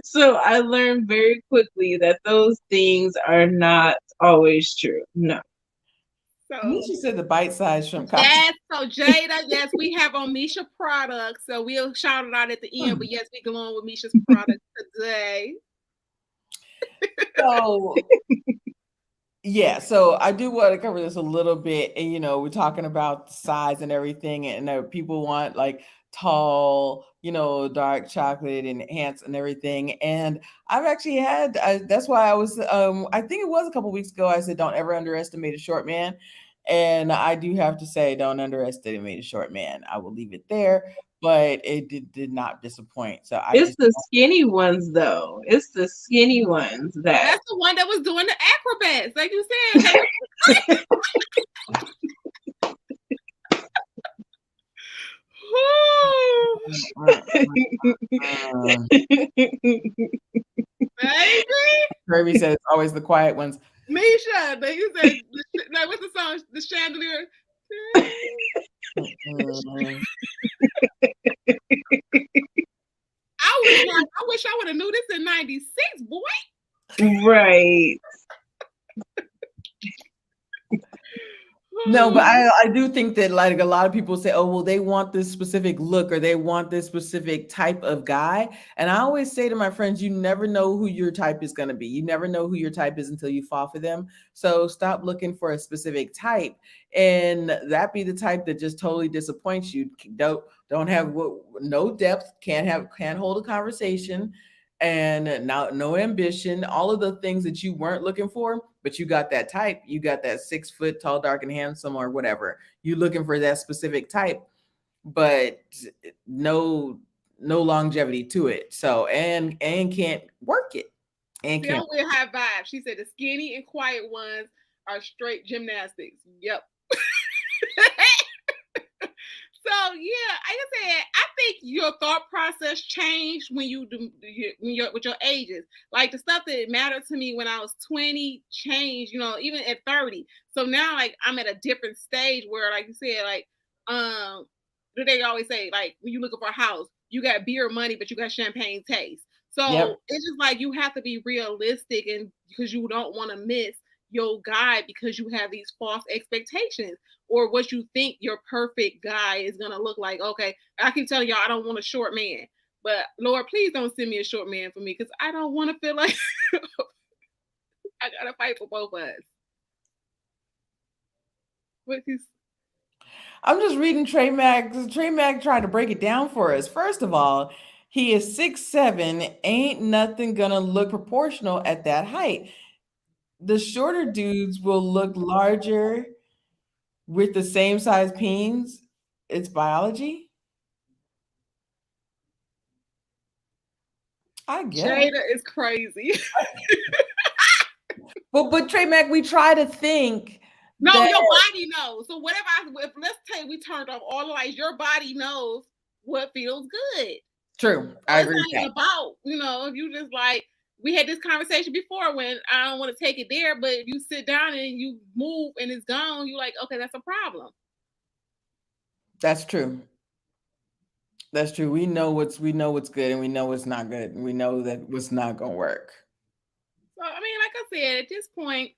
So I learned very quickly that those things are not always true. No. So Misha said the bite-sized shrimp cocktail. yes, so Jada, yes, we have on Misha products. So we'll shout it out at the end. But yes, we go on with Misha's products today. So yeah, so I do want to cover this a little bit, and we're talking about the size and everything, and people want like tall, dark chocolate and ants and everything. And I've actually had. That's why I was. I think it was a couple weeks ago. I said, "Don't ever underestimate a short man," and I do have to say, don't underestimate a short man. I will leave it there, but it did not disappoint. So I It's just the skinny ones, though. It's the skinny ones that. That's the one that was doing the acrobats, like you said. Baby. Kirby said it's always the quiet ones. Misha, but you said, like, what's the song? The Chandelier. I wish I would have knew this in '96, boy. Right. No, but I do think that like a lot of people say, oh, well, they want this specific look or they want this specific type of guy. And I always say to my friends, you never know who your type is going to be. You never know who your type is until you fall for them. So stop looking for a specific type and that be the type that just totally disappoints you. Don't have no depth, can't hold a conversation, and now no ambition, all of the things that you weren't looking for, but you got that type. You got that 6 foot tall, dark and handsome or whatever. You're looking for that specific type, but no longevity to it. So and can't work it. And see, can't. I'm with high vibe. She said the skinny and quiet ones are straight gymnastics. Yep. So yeah, like I said, I think your thought process changed when you're with your ages. Like the stuff that mattered to me when I was 20 changed, even at 30. So now like I'm at a different stage where, like you said, like they always say, like when you looking for a house, you got beer money, but you got champagne taste. So Yep. it's just like you have to be realistic, and because you don't want to miss your guy because you have these false expectations or what you think your perfect guy is gonna look like. Okay, I keep telling y'all I don't want a short man, but Lord, please don't send me a short man for me because I don't want to feel like I gotta fight for both of us. I'm just reading Trey Mac. Trey Mac tried to break it down for us. First of all, he is 6'7". Ain't nothing gonna look proportional at that height. The shorter dudes will look larger with the same size peens. It's biology. I guess. Jada is crazy. But Trey Mac, we try to think. No, your body knows. So whatever, if let's say we turned off all the lights, your body knows what feels good. True, I agree with that. About if you just like. We had this conversation before when I don't want to take it there, but if you sit down and you move and it's gone, you're like, okay, that's a problem. That's true. That's true. We know what's good and we know what's not good. And we know that what's not gonna work. So I mean, like I said, at this point,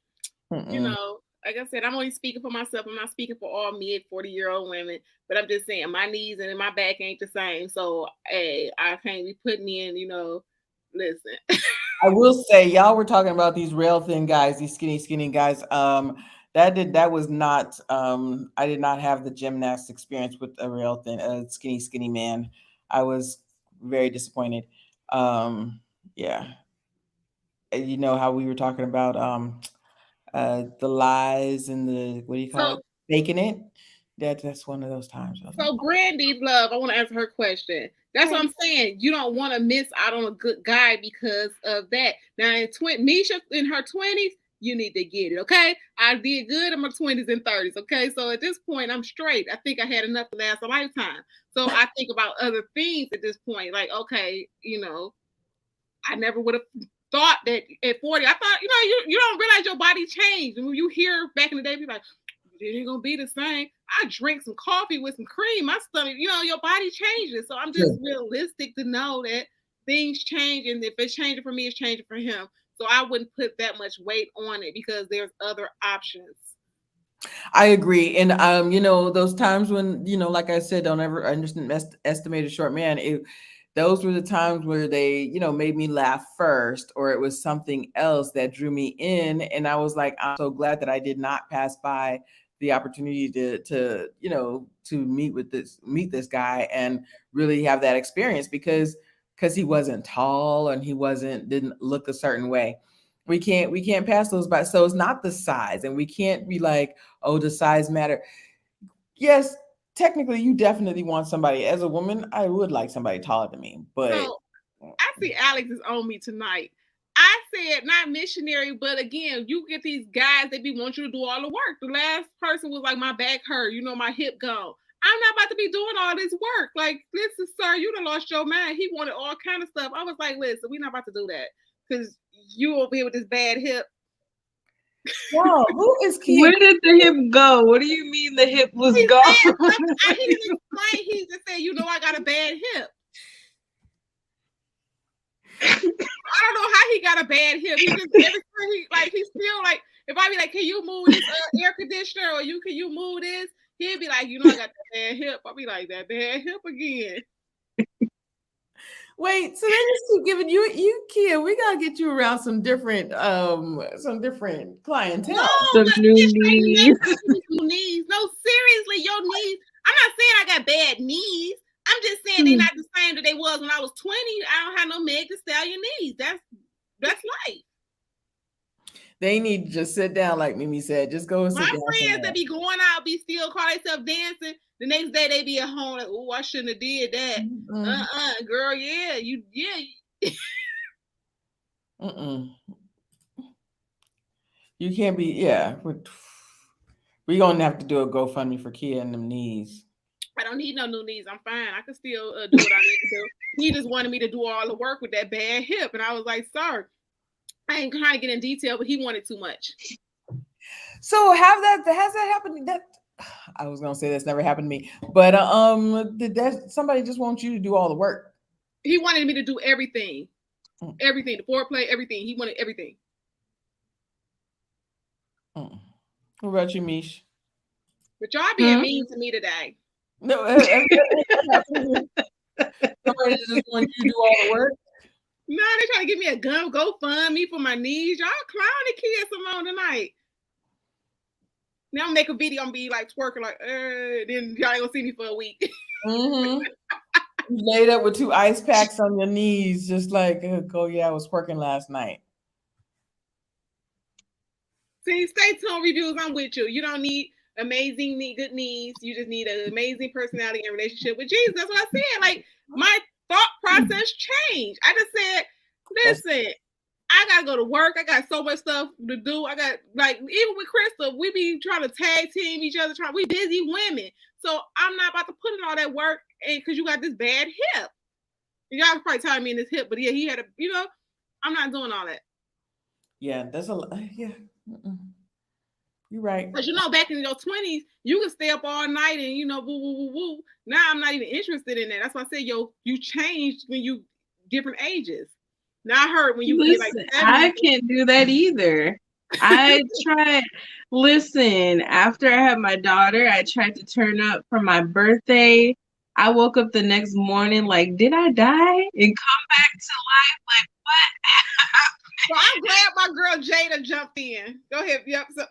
like I said, I'm only speaking for myself. I'm not speaking for all mid 40-year-old women, but I'm just saying my knees and my back ain't the same. So hey, I can't be putting in, listen. I will say, y'all were talking about these rail thin guys, these skinny guys. That was not. I did not have the gymnast experience with a rail thin, skinny man. I was very disappointed. Yeah, you know how we were talking about the lies and the what do you call it, faking it. That's one of those times. So Brandy Love, I want to answer her question. That's what I'm saying. You don't want to miss out on a good guy because of that. Now, Misha in her 20s, you need to get it, okay? I did good in my 20s and 30s, okay? So at this point, I'm straight. I think I had enough to last a lifetime. So I think about other things at this point. Like, okay, I never would have thought that at 40. I thought, you don't realize your body changed. And when you hear back in the day, people like, it ain't gonna be the same. I drink some coffee with some cream. My stomach, your body changes. So I'm just realistic to know that things change, and if it's changing for me, it's changing for him. So I wouldn't put that much weight on it because there's other options. I agree. And those times when, like I said, don't ever estimate a short man. Those were the times where they, made me laugh first, or it was something else that drew me in. And I was like, I'm so glad that I did not pass by the opportunity to meet this guy and really have that experience because he wasn't tall and didn't look a certain way. We can't pass those by. So it's not the size, and we can't be like, oh, does size matter? Yes, technically you definitely want somebody. As a woman, I would like somebody taller than me, but So I see Alex is on me tonight. I said not missionary, but again, you get these guys that be want you to do all the work. The last person was like, my back hurt, my hip gone. I'm not about to be doing all this work. Like, listen, sir, you done lost your mind. He wanted all kind of stuff. I was like, listen, we're not about to do that because you over here with this bad hip. Wow, who is Kia? Where did the hip go? What do you mean the hip was gone? He didn't explain. He just said, I got a bad hip. I don't know how he got a bad hip. He just he's still like, if I be like, can you move this air conditioner, or can you move this? He'd be like, I got that bad hip. I'll be like, that bad hip again. Wait, so they just keep giving you Kia. We gotta get you around some different clientele. No, some new knees. No, seriously, your knees. I'm not saying I got bad knees. I'm just saying they're not the same that they was when I was 20. I don't have no Meg Thee Stallion knees. That's life. They need to just sit down, like Mimi said. Just go and sit down. My friends that be going out, be still call themselves dancing. The next day they be at home like, oh, I shouldn't have did that. Mm-hmm. Girl, yeah. You can't be, yeah. We're gonna have to do a GoFundMe for Kia and them knees. I don't need no new knees. I'm fine. I can still do what I need to do. He just wanted me to do all the work with that bad hip, and I was like, "Sorry, I ain't trying to get in detail, but he wanted too much." So has that happened? That I was gonna say that's never happened to me, but did that somebody just want you to do all the work? He wanted me to do everything, everything, the foreplay, everything. He wanted everything. What about you, Mish? But y'all being mean to me today. No, somebody just want you to do all the work. No, they trying to give me a gun, GoFundMe for my knees. Y'all clowning Kia Simone tonight. Now I'm make a video and be like twerking like, then y'all ain't gonna see me for a week. Mm-hmm. You laid up with 2 ice packs on your knees, just like, oh yeah, I was twerking last night. See, stay tuned reviews. I'm with you. You don't need amazing, good knees. You just need an amazing personality and relationship with Jesus. That's what I said. Like, my thought process changed. I just said, listen, I gotta go to work. I got so much stuff to do. I got, like, even with Crystal, we be trying to tag team each other. We busy women. So I'm not about to put in all that work because you got this bad hip. Y'all probably tired of me in this hip, but yeah, he had I'm not doing all that. Yeah, that's a lot. Yeah. You're right. Because back in your 20s, you could stay up all night and woo woo woo woo. Now I'm not even interested in that. That's why I said, you changed when you different ages. Now I heard when you get like 70. I can't do that either. I tried. Listen, after I had my daughter, I tried to turn up for my birthday. I woke up the next morning like, did I die? And come back to life like, what? Well, I'm glad my girl Jada jumped in. Go ahead. Yep. So,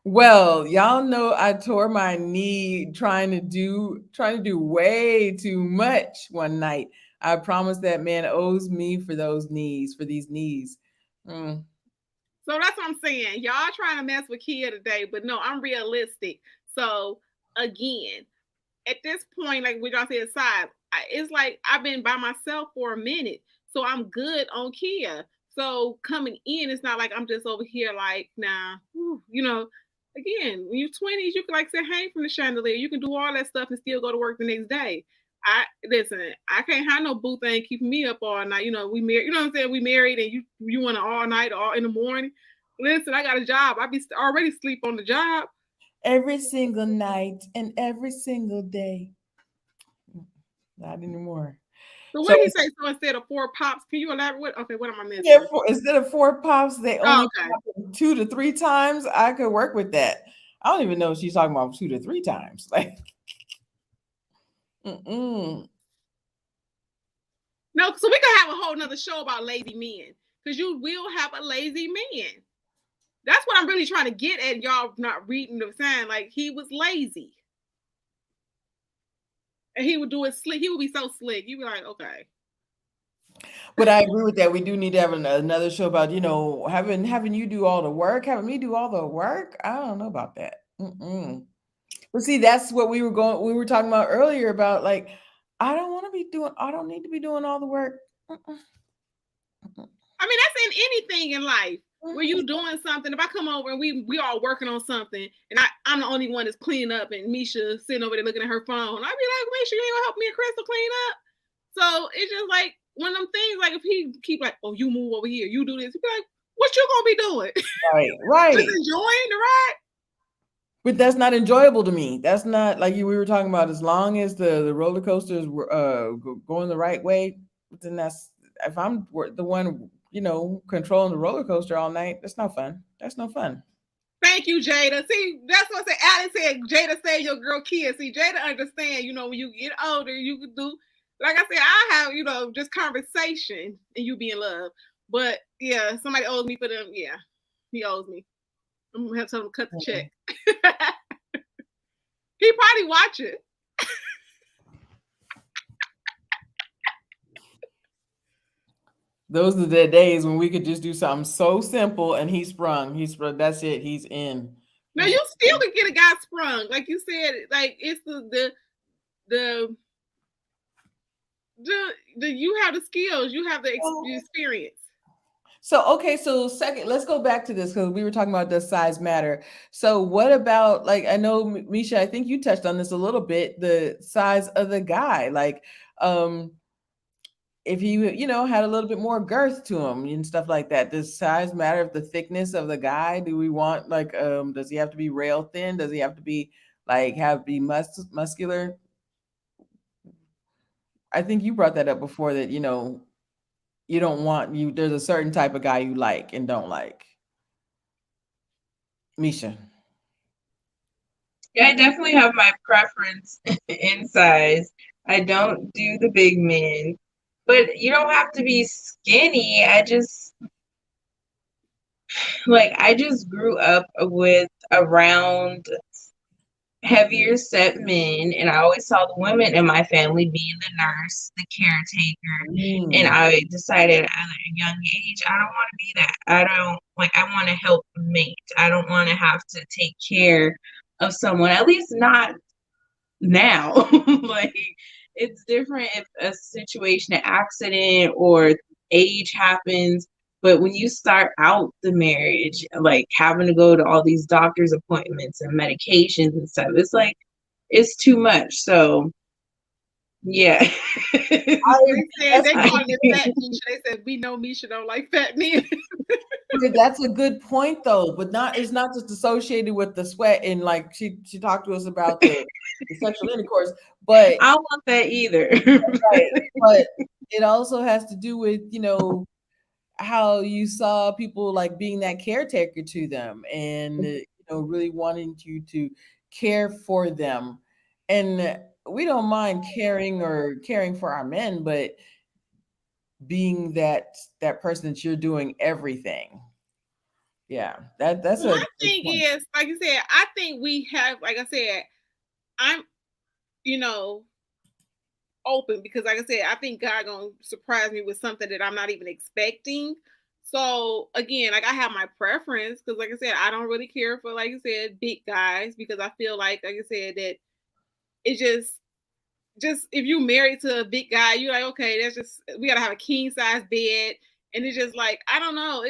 well, y'all know I tore my knee trying to do way too much one night. I promise that man owes me for these knees. So that's what I'm saying. Y'all trying to mess with Kia today, but no, I'm realistic. So again, at this point, like what y'all said aside, it's like I've been by myself for a minute. So I'm good on Kia. So coming in, it's not like I'm just over here like, nah, again, when you're 20s, you can like say hang from the chandelier. You can do all that stuff and still go to work the next day. I can't have no boo thing keeping me up all night. We married, you know what I'm saying? We married and you want to all night or in the morning. Listen, I got a job. I be already sleep on the job. Every single night and every single day. Not anymore. So what did he say? So instead of 4 pops, can you elaborate? Okay, what am I missing? Yeah, instead of 4 pops, they only okay. pop 2 to 3 times. I could work with that. I don't even know if she's talking about 2 to 3 times. Like, mm-mm. No, so we could have a whole nother show about lazy men. Because you will have a lazy man. That's what I'm really trying to get at. Y'all not reading the sign. Like, he was lazy. And he would do it slick. He would be so slick. You'd be like, okay. But I agree with that. We do need to have another show about, having you do all the work, having me do all the work. I don't know about that. Mm-mm. But see, that's what we were talking about earlier about, like, I don't need to be doing all the work. Mm-mm. I mean, that's in anything in life. Where you doing something, if I come over and we all working on something, and I'm the only one that's cleaning up, and Misha sitting over there looking at her phone, I'd be like, make sure you ain't gonna help me and Crystal clean up. So it's just like one of them things, like if he keep like, oh, you move over here, you do this, he'd be like, what you gonna be doing? Right. Just enjoying the ride? But that's not enjoyable to me. That's not like we were talking about. As long as the roller coasters were going the right way, then that's, if I'm the one, controlling the roller coaster all night, that's no fun. That's no fun. Thank you, Jada. See, that's what I said. Alex said, Jada saved your girl kid. See, Jada understand, when you get older, you can do, like I said, I have, just conversation and you be in love. But yeah, somebody owes me for them. Yeah, he owes me. I'm going to have to tell him to cut the check. He probably watch it. Those are the days when we could just do something so simple and he sprung. That's it. He's in. Now you still can get a guy sprung, like you said. Like it's the you have the skills, you have the experience. So second, let's go back to this because we were talking about does size matter. So what about, like, I know Misha, I think you touched on this a little bit, the size of the guy, like, if he, had a little bit more girth to him and stuff like that. Does size matter? If the thickness of the guy, do we want, like, does he have to be rail thin? Does he have to be muscular? I think you brought that up before, that, you don't want there's a certain type of guy you like and don't like. Misha. Yeah, I definitely have my preference in size. I don't do the big men, but you don't have to be skinny. I just grew up with around heavier set men, and I always saw the women in my family being the nurse, the caretaker, and I decided at a young age I don't want to be that. I want to help mate. I don't want to have to take care of someone, at least not now. Like, it's different if a situation, an accident or age happens, but when you start out the marriage, like having to go to all these doctor's appointments and medications and stuff, it's like, it's too much. So yeah. They call it fat Misha. They said, we know Misha don't like fat men. That's a good point, though, but it's not just associated with the sweat, and like she talked to us about the sexual intercourse, but I don't want that either. right, but it also has to do with, how you saw people like being that caretaker to them, and really wanting you to care for them. And we don't mind caring for our men, but being that person that you're doing everything. Yeah, that's my thing is, like you said, I think we have, like I said, I'm open, because like I said, I think God gonna surprise me with something that I'm not even expecting. So again, like I have my preference, because like I said, I don't really care for, like I said, big guys, because I feel like I said, that it just if you married to a big guy, you're like, okay, that's just, we gotta have a king size bed, and it's just like, I don't know,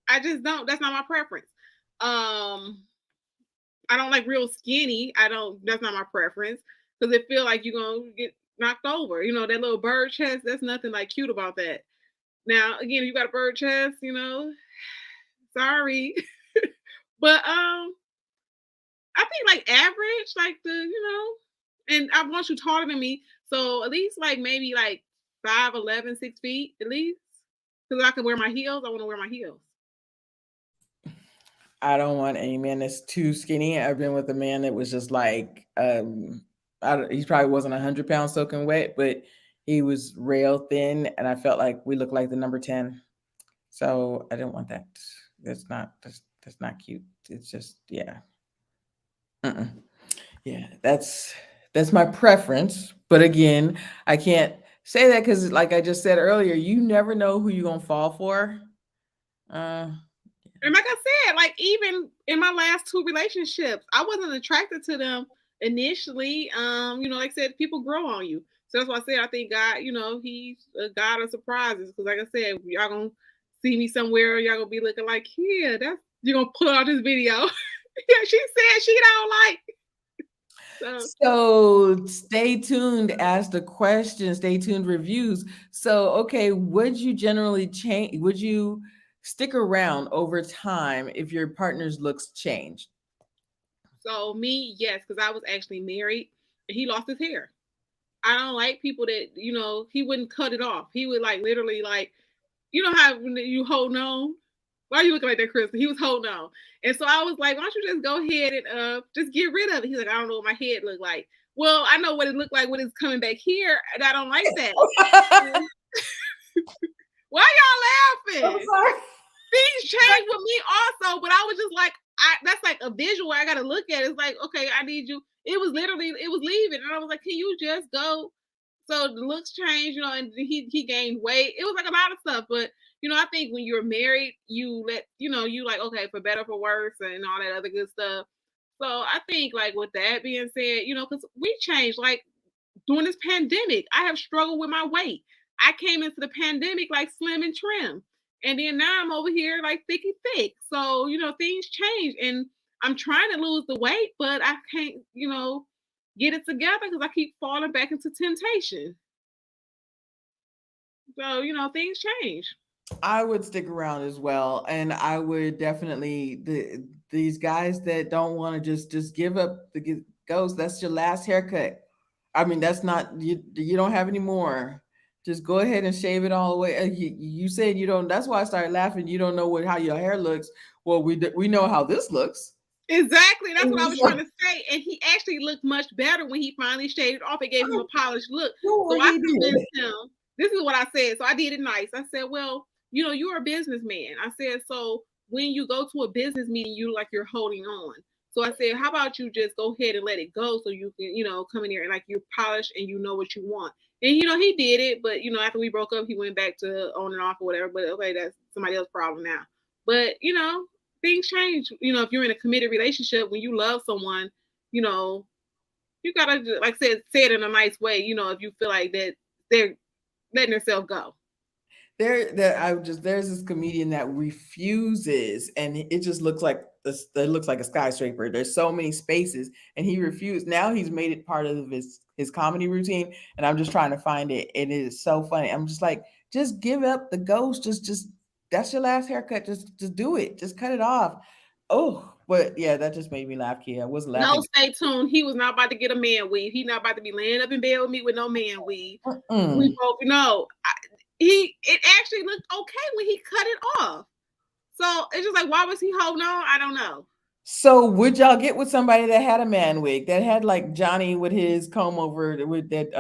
I just don't, that's not my preference. I don't like real skinny. That's not my preference, because it feel like you're gonna get knocked over. That little bird chest, that's nothing like cute about that. Now, again, if you got a bird chest, sorry. But I think like average, like and I want you taller than me. So at least like maybe like 5'11", 6 feet at least. Because I can wear my heels. I want to wear my heels. I don't want any man that's too skinny. I've been with a man that was just like, he probably wasn't 100 pounds soaking wet, but he was rail thin, and I felt like we looked like the number 10. So I didn't want that. That's not cute. It's just yeah. Mm-mm. Yeah, that's my preference. But again, I can't say that because, like I just said earlier, you never know who you're gonna fall for. Uh, And like I said, like even in my last 2 relationships, I wasn't attracted to them initially. Like I said, people grow on you. So that's why I said I think God, He's a God of surprises. Because like I said, y'all gonna see me somewhere, y'all gonna be looking like, yeah, that's you're gonna pull out this video. Yeah, she said she don't like. So stay tuned. Ask the question. Stay tuned. Reviews. So okay, would you generally change? Would you stick around over time if your partner's looks changed? So me, yes, because I was actually married and he lost his hair. I don't like people that he wouldn't cut it off. He would like literally like how when you hold on. Why are you looking like that, Chris? He was holding on, and so I was like, why don't you just go ahead and just get rid of it? He's like, I don't know what my head looked like. Well, I know what it looked like when it's coming back here, and I don't like that. Why y'all laughing? I'm sorry. Things change with me also, but I was just like, that's like a visual I gotta look at. It's like, okay, I need you. It was leaving, and I was like, can you just go? So the looks changed, and he gained weight. It was like a lot of stuff, but I think when you're married, you let you like, okay, for better for worse and all that other good stuff. So I think like with that being said, because we changed like during this pandemic, I have struggled with my weight. I came into the pandemic like slim and trim. And then now I'm over here like thicky thick. So, things change and I'm trying to lose the weight, but I can't, get it together because I keep falling back into temptation. So, things change. I would stick around as well, and I would definitely these guys that don't want to just give up the ghost. That's your last haircut. I mean, that's not you. You don't have any more. Just go ahead and shave it all away. You said you don't. That's why I started laughing. You don't know how your hair looks. Well, we know how this looks. Exactly. That's what I was trying to say. And he actually looked much better when he finally shaved it off. It gave him a polished look. So I convinced him. This is what I said. So I did it nice. I said, well, you're a businessman. I said, so when you go to a business meeting, you look like you're holding on. So I said, how about you just go ahead and let it go so you can, come in here and like you're polished and you know what you want. And, he did it. But, after we broke up, he went back to on and off or whatever. But okay, that's somebody else's problem now. But, things change. If you're in a committed relationship, when you love someone, you gotta, like I said, say it in a nice way. If you feel like that they're letting themselves go. There's this comedian that refuses, and it just looks like this. It looks like a skyscraper. There's so many spaces, and he refused. Now he's made it part of his comedy routine, and I'm just trying to find it, and it is so funny. I'm just like, just give up the ghost. Just that's your last haircut. Just do it. Just cut it off. Oh, but yeah, that just made me laugh, Kia. I was laughing. No, stay tuned. He was not about to get a man weave. He not about to be laying up in bed with me with no man weave. We both know. It actually looked okay when he cut it off. So it's just like, why was he holding on? I don't know. So would y'all get with somebody that had a man wig, that had like Johnny with his comb over with that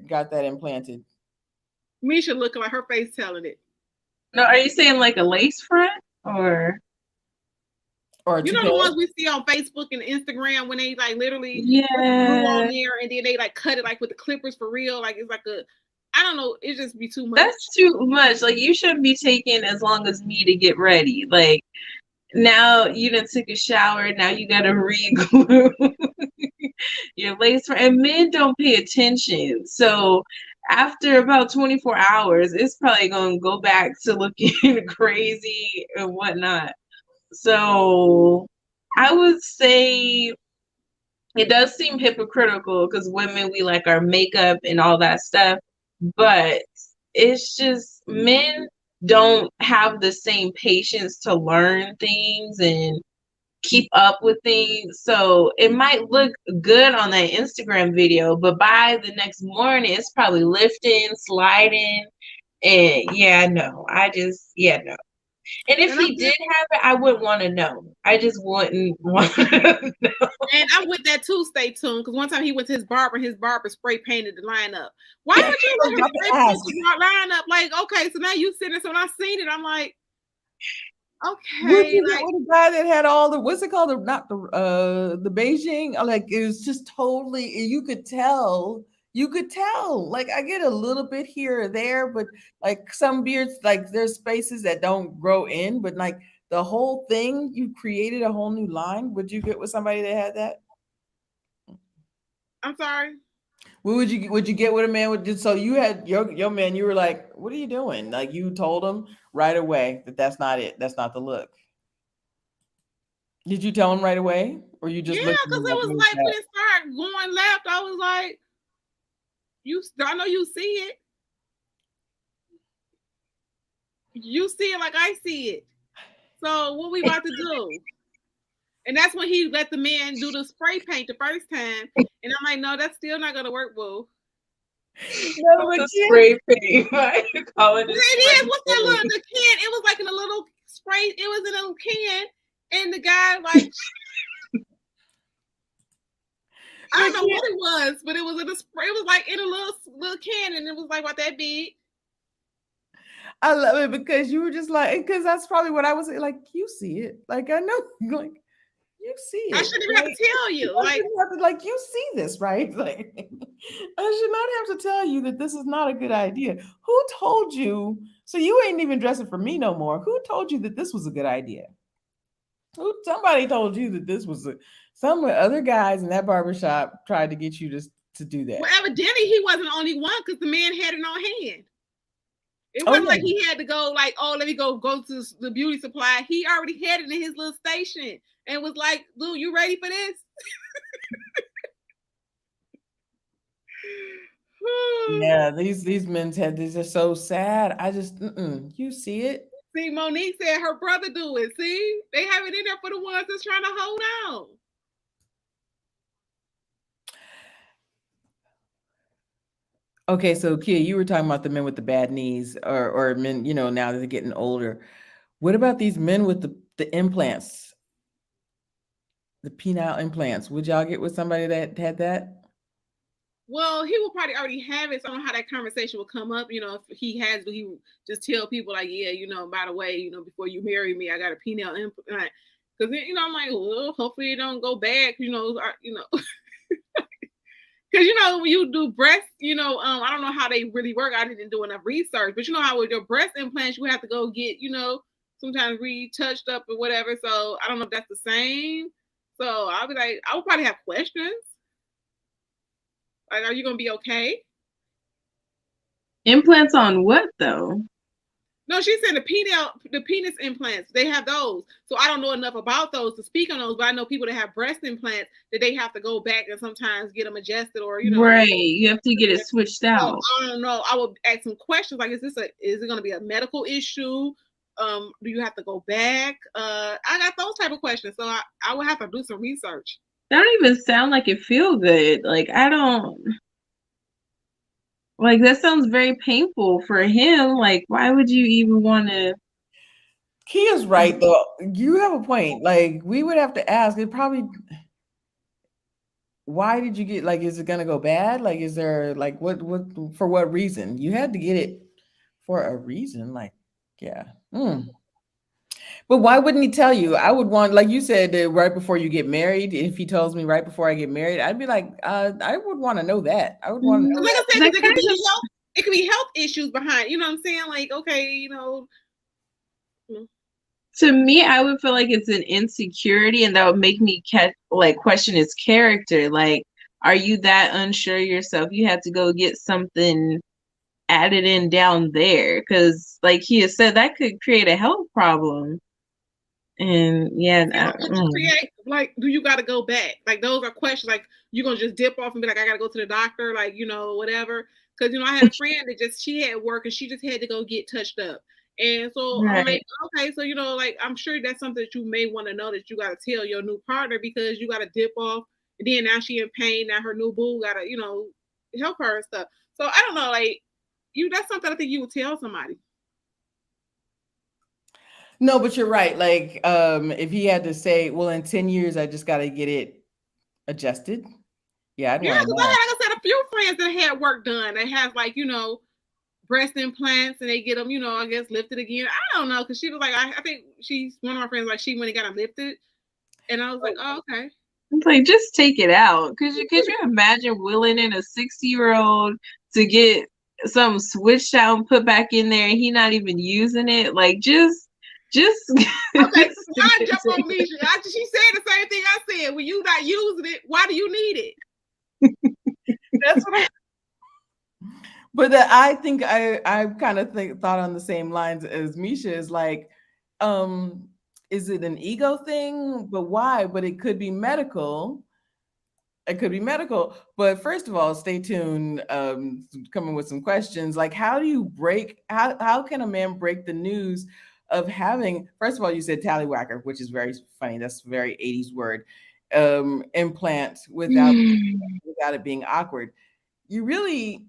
got that implanted? Misha looking like her face telling it. No, are you saying like a lace front or the ones we see on Facebook and Instagram when they like literally glue on there and then they like cut it like with the clippers for real? Like it's like I don't know. It just be too much. That's too much. Like you shouldn't be taking as long as me to get ready. Like now you done took a shower. Now you gotta re-glue your lace front. And men don't pay attention. So after about 24 hours, it's probably gonna go back to looking crazy and whatnot. So I would say it does seem hypocritical because women, we like our makeup and all that stuff, but it's just men don't have the same patience to learn things, and keep up with things. So it might look good on that Instagram video, but by the next morning, it's probably lifting, sliding. And yeah, no, no. And if And I'm he did have it, I wouldn't want to know. I just wouldn't want to know. And I'm with that too. Stay tuned, because one time he went to his barber, and his barber spray painted the lineup. Why would you let him spray paint the lineup? Like, okay, so now you sitting there. So when I seen it, I'm like, okay, like with a guy that had all the what's it called? The Beijing. Like it was just totally. You could tell. Like I get a little bit here or there, but like some beards, like there's spaces that don't grow in, but like the whole thing, you created a whole new line. Would you get with somebody that had that? I'm sorry. What would you get with a man with just so you had your man, you were like, what are you doing? Like you told him right away that that's not it. That's not the look. Did you tell him right away? Or you just Yeah, looked at because him it like was what is like when that? it started going left, I was like, I know you see it. You see it like I see it. So what we about to do? And that's when he let the man do the spray paint the first time. And I'm like, no, that's still not gonna work, boo. No, but The spray paint. Why you calling it? It is. What's that little the can? It was like in a little spray. It was in a little can, and the guy like I don't know what it was, but it was in a spray. It was like in a little can, and it was like about that big. I love it because you were just like, because that's probably what I was like, you see it. Like I know, like you see it. I shouldn't even have to tell you. Like you see this, right? Like I should not have to tell you that this is not a good idea. Who told you? So you ain't even dressing for me no more. Who told you that this was a good idea? Somebody told you that this was some other guys in that barbershop tried to get you to do that. Well, evidently he wasn't the only one because the man had it on hand. It Oh, wasn't yeah. like he had to go like, oh, let me go to the beauty supply. He already had it in his little station and was like, Lou, you ready for this? Yeah, these men's head, these are so sad. I just you see it. See, Monique said her brother do it. See, they have it in there for the ones that's trying to hold on. Okay, so Kia, you were talking about the men with the bad knees, or men, now that they're getting older. What about these men with the implants, the penile implants? Would y'all get with somebody that had that? Well, he will probably already have it. So I don't know how that conversation will come up. If he has, he would just tell people like, yeah, by the way, before you marry me, I got a penile implant. Because I'm like, well, hopefully it don't go bad. Because when you do breast, I don't know how they really work. I didn't do enough research, but how with your breast implants, you have to go get, sometimes retouched up or whatever. So I don't know if that's the same. So I'll be like, I would probably have questions. Like, are you gonna be okay? Implants on what though? No, she said the penis implants. They have those. So I don't know enough about those to speak on those, but I know people that have breast implants that they have to go back and sometimes get them adjusted or Right. You have to get it switched out. So I don't know. I would ask some questions like, is it gonna be a medical issue? Do you have to go back? I got those type of questions. So I would have to do some research. That don't even sound like it feel good. Like I don't like that sounds very painful for him. Like why would you even want to? Kia's right though. You have a point. Like we would have to ask. It probably. Why did you get like? Is it gonna go bad? Like, is there like what for what reason? You had to get it for a reason. Like, yeah. But why wouldn't he tell you? I would want, like you said, right before you get married. If he tells me right before I get married, I'd be like, I would want to know that. I would want to know. Like I said, it could be health issues behind. You know what I'm saying? Like, okay, To me, I would feel like it's an insecurity, and that would make me question his character. Like, are you that unsure yourself? You have to go get something added in down there, because, like he has said, that could create a health problem. And yeah, like, do you got to go back? Like, those are questions. Like, you gonna just dip off and be like, I gotta go to the doctor, like, whatever. Because I had a friend that she had work and she just had to go get touched up, And so I'm like, Right. okay, so like I'm sure that's something that you may want to know that you got to tell your new partner because you got to dip off, and then now she in pain. Now her new boo got to help her and stuff. So I don't know, like that's something I think you would tell somebody. No, but you're right. Like, if he had to say, well, in 10 years, I just got to get it adjusted. Yeah, I'd Yeah, want to because I know. had, like I said, a few friends that had work done. They have like breast implants, and they get them, I guess lifted again. I don't know, because she was like, I think she's one of my friends. Like she when he got them lifted, and I was like, oh okay. It's like, just take it out. Could you imagine willing in a 60-year-old to get something switched out and put back in there and he not even using it? Like, just Okay, just so I jump on Misha. She said the same thing I said. When you not using it, why do you need it? That's what I. But I think I kind of thought on the same lines as Misha is like, um, is it an ego thing? But why? But it could be medical. It could be medical. But first of all, stay tuned. Coming with some questions like, how do you break? How can a man break the news of having? First of all, you said tallywhacker, which is very funny. That's a very 80s word. Implant without it being awkward. You really.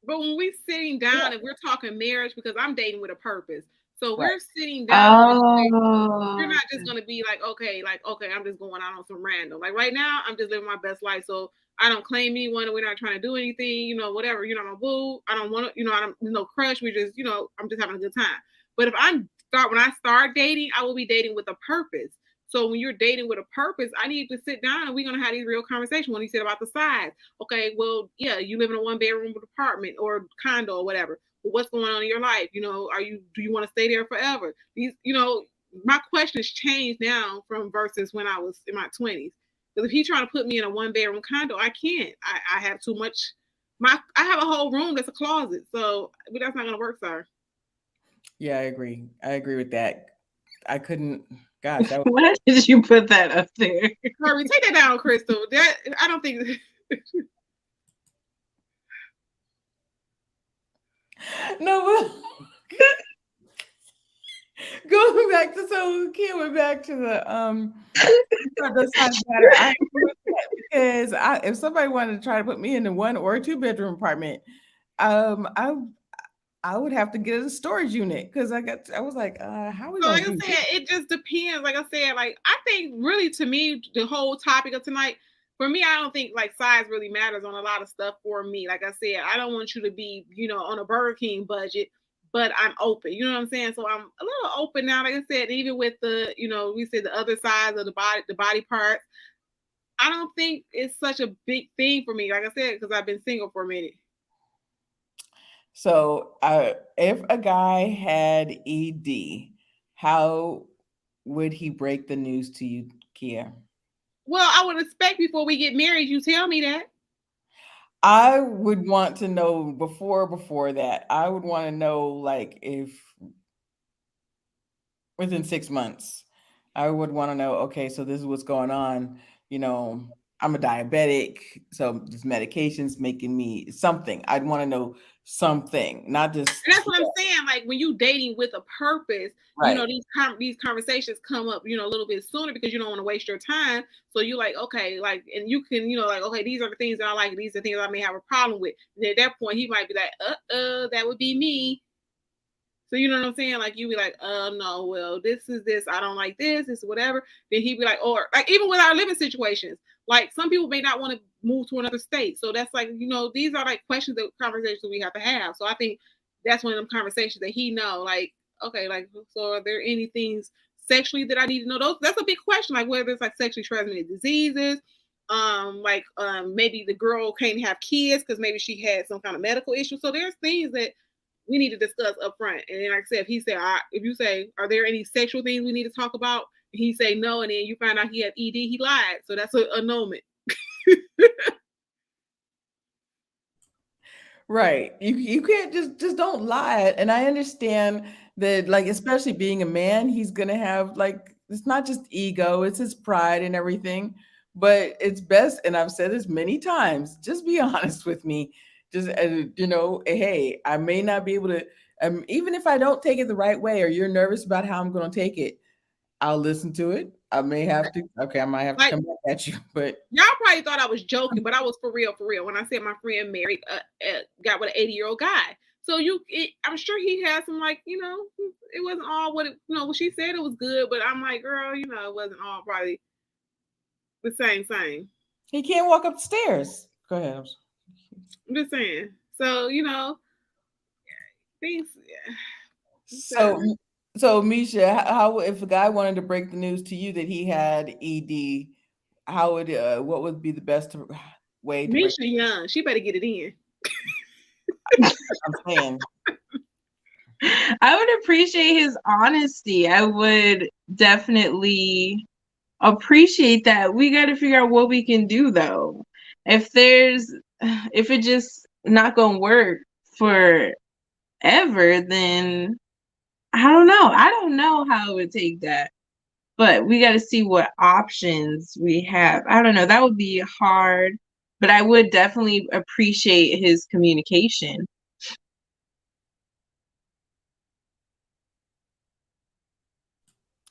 But when we're sitting Yeah. down and we're talking marriage, because I'm dating with a purpose. So Right. we're sitting down and you're Oh, not just gonna be like, okay, I'm just going out on some random. Like right now, I'm just living my best life. So I don't claim anyone, and we're not trying to do anything, whatever. You're not my boo. I don't want to, I don't, there's no crush. We just, I'm just having a good time. But when I start dating, I will be dating with a purpose. So when you're dating with a purpose, I need to sit down and we're gonna have these real conversations. When you said about the size, okay, well, yeah, you live in a 1 bedroom apartment or condo or whatever. But what's going on in your life? Do you want to stay there forever? My questions change now from versus when I was in my 20s. Because if he's trying to put me in a 1 bedroom condo, I can't. I have too much. I have a whole room that's a closet, so but that's not gonna work, sir. Yeah, I agree. I agree with that. I couldn't. Gosh, that was. why did you put that up there? Hurry, take that down, Crystal. That I don't think. No, but going back to Kim went back to the size matter. I agree with that because if somebody wanted to try to put me in a 1 or 2 bedroom apartment, um, I I would have to get a storage unit because I was like, how are we So gonna like I do this? said, it just depends. Like I said, like I think really to me, the whole topic of tonight, for me, I don't think like size really matters on a lot of stuff for me. Like I said, I don't want you to be, on a Burger King budget, but I'm open. You know what I'm saying? So I'm a little open now. Like I said, even with the, we said the other sides of the body parts. I don't think it's such a big thing for me. Like I said, because I've been single for a minute. So, if a guy had ED, how would he break the news to you, Kia? Well, I would expect before we get married, you tell me that. I would want to know before that. I would want to know like if within 6 months, I would want to know, okay, so this is what's going on. You know, I'm a diabetic, so this medication's making me something. I'd want to know something, not just And that's what I'm saying. Like when you dating with a purpose, right. these conversations come up, a little bit sooner because you don't want to waste your time. So you like, okay, like, and you can, like, okay, these are the things that I like. These are the things I may have a problem with. And at that point, he might be like, that would be me. So you know what I'm saying? Like you be like, no, well, this is this. I don't like this is whatever. Then he'd be like, or like even with our living situations, like some people may not want to move to another state. So that's like, these are like questions that conversations we have to have. So I think that's one of them conversations that he know, like, okay, like, so are there any things sexually that I need to know? That's a big question, like whether it's like sexually transmitted diseases, maybe the girl can't have kids because maybe she had some kind of medical issue. So there's things that we need to discuss up front. And then, like I said, if you say, are there any sexual things we need to talk about? And he say no, and then you find out he had ED, he lied. So that's a annulment. Right. You can't just don't lie. And I understand that like especially being a man, he's gonna have like it's not just ego, it's his pride and everything. But it's best, and I've said this many times, just be honest with me. Just hey, I may not be able to Even if I don't take it the right way, or you're nervous about how I'm going to take it, I'll listen to it. I may have to. Okay, I might have to Like, come back at you, but y'all probably thought I was joking, but I was for real, when I said my friend married, got with an 80-year-old guy. So I'm sure he had some, like, it wasn't all what she said it was good, but I'm like, girl, it wasn't all probably the same. he can't walk up the stairs. Go ahead. I'm just saying. So, things. So, so Misha, how if a guy wanted to break the news to you that he had ED, how would what would be the best way to break? Misha young, she better get it in. I'm saying. I would appreciate his honesty. I would definitely appreciate that. We got to figure out what we can do though. If it just not gonna work forever, then I don't know. I don't know how it would take that. But we got to see what options we have. I don't know. That would be hard, but I would definitely appreciate his communication.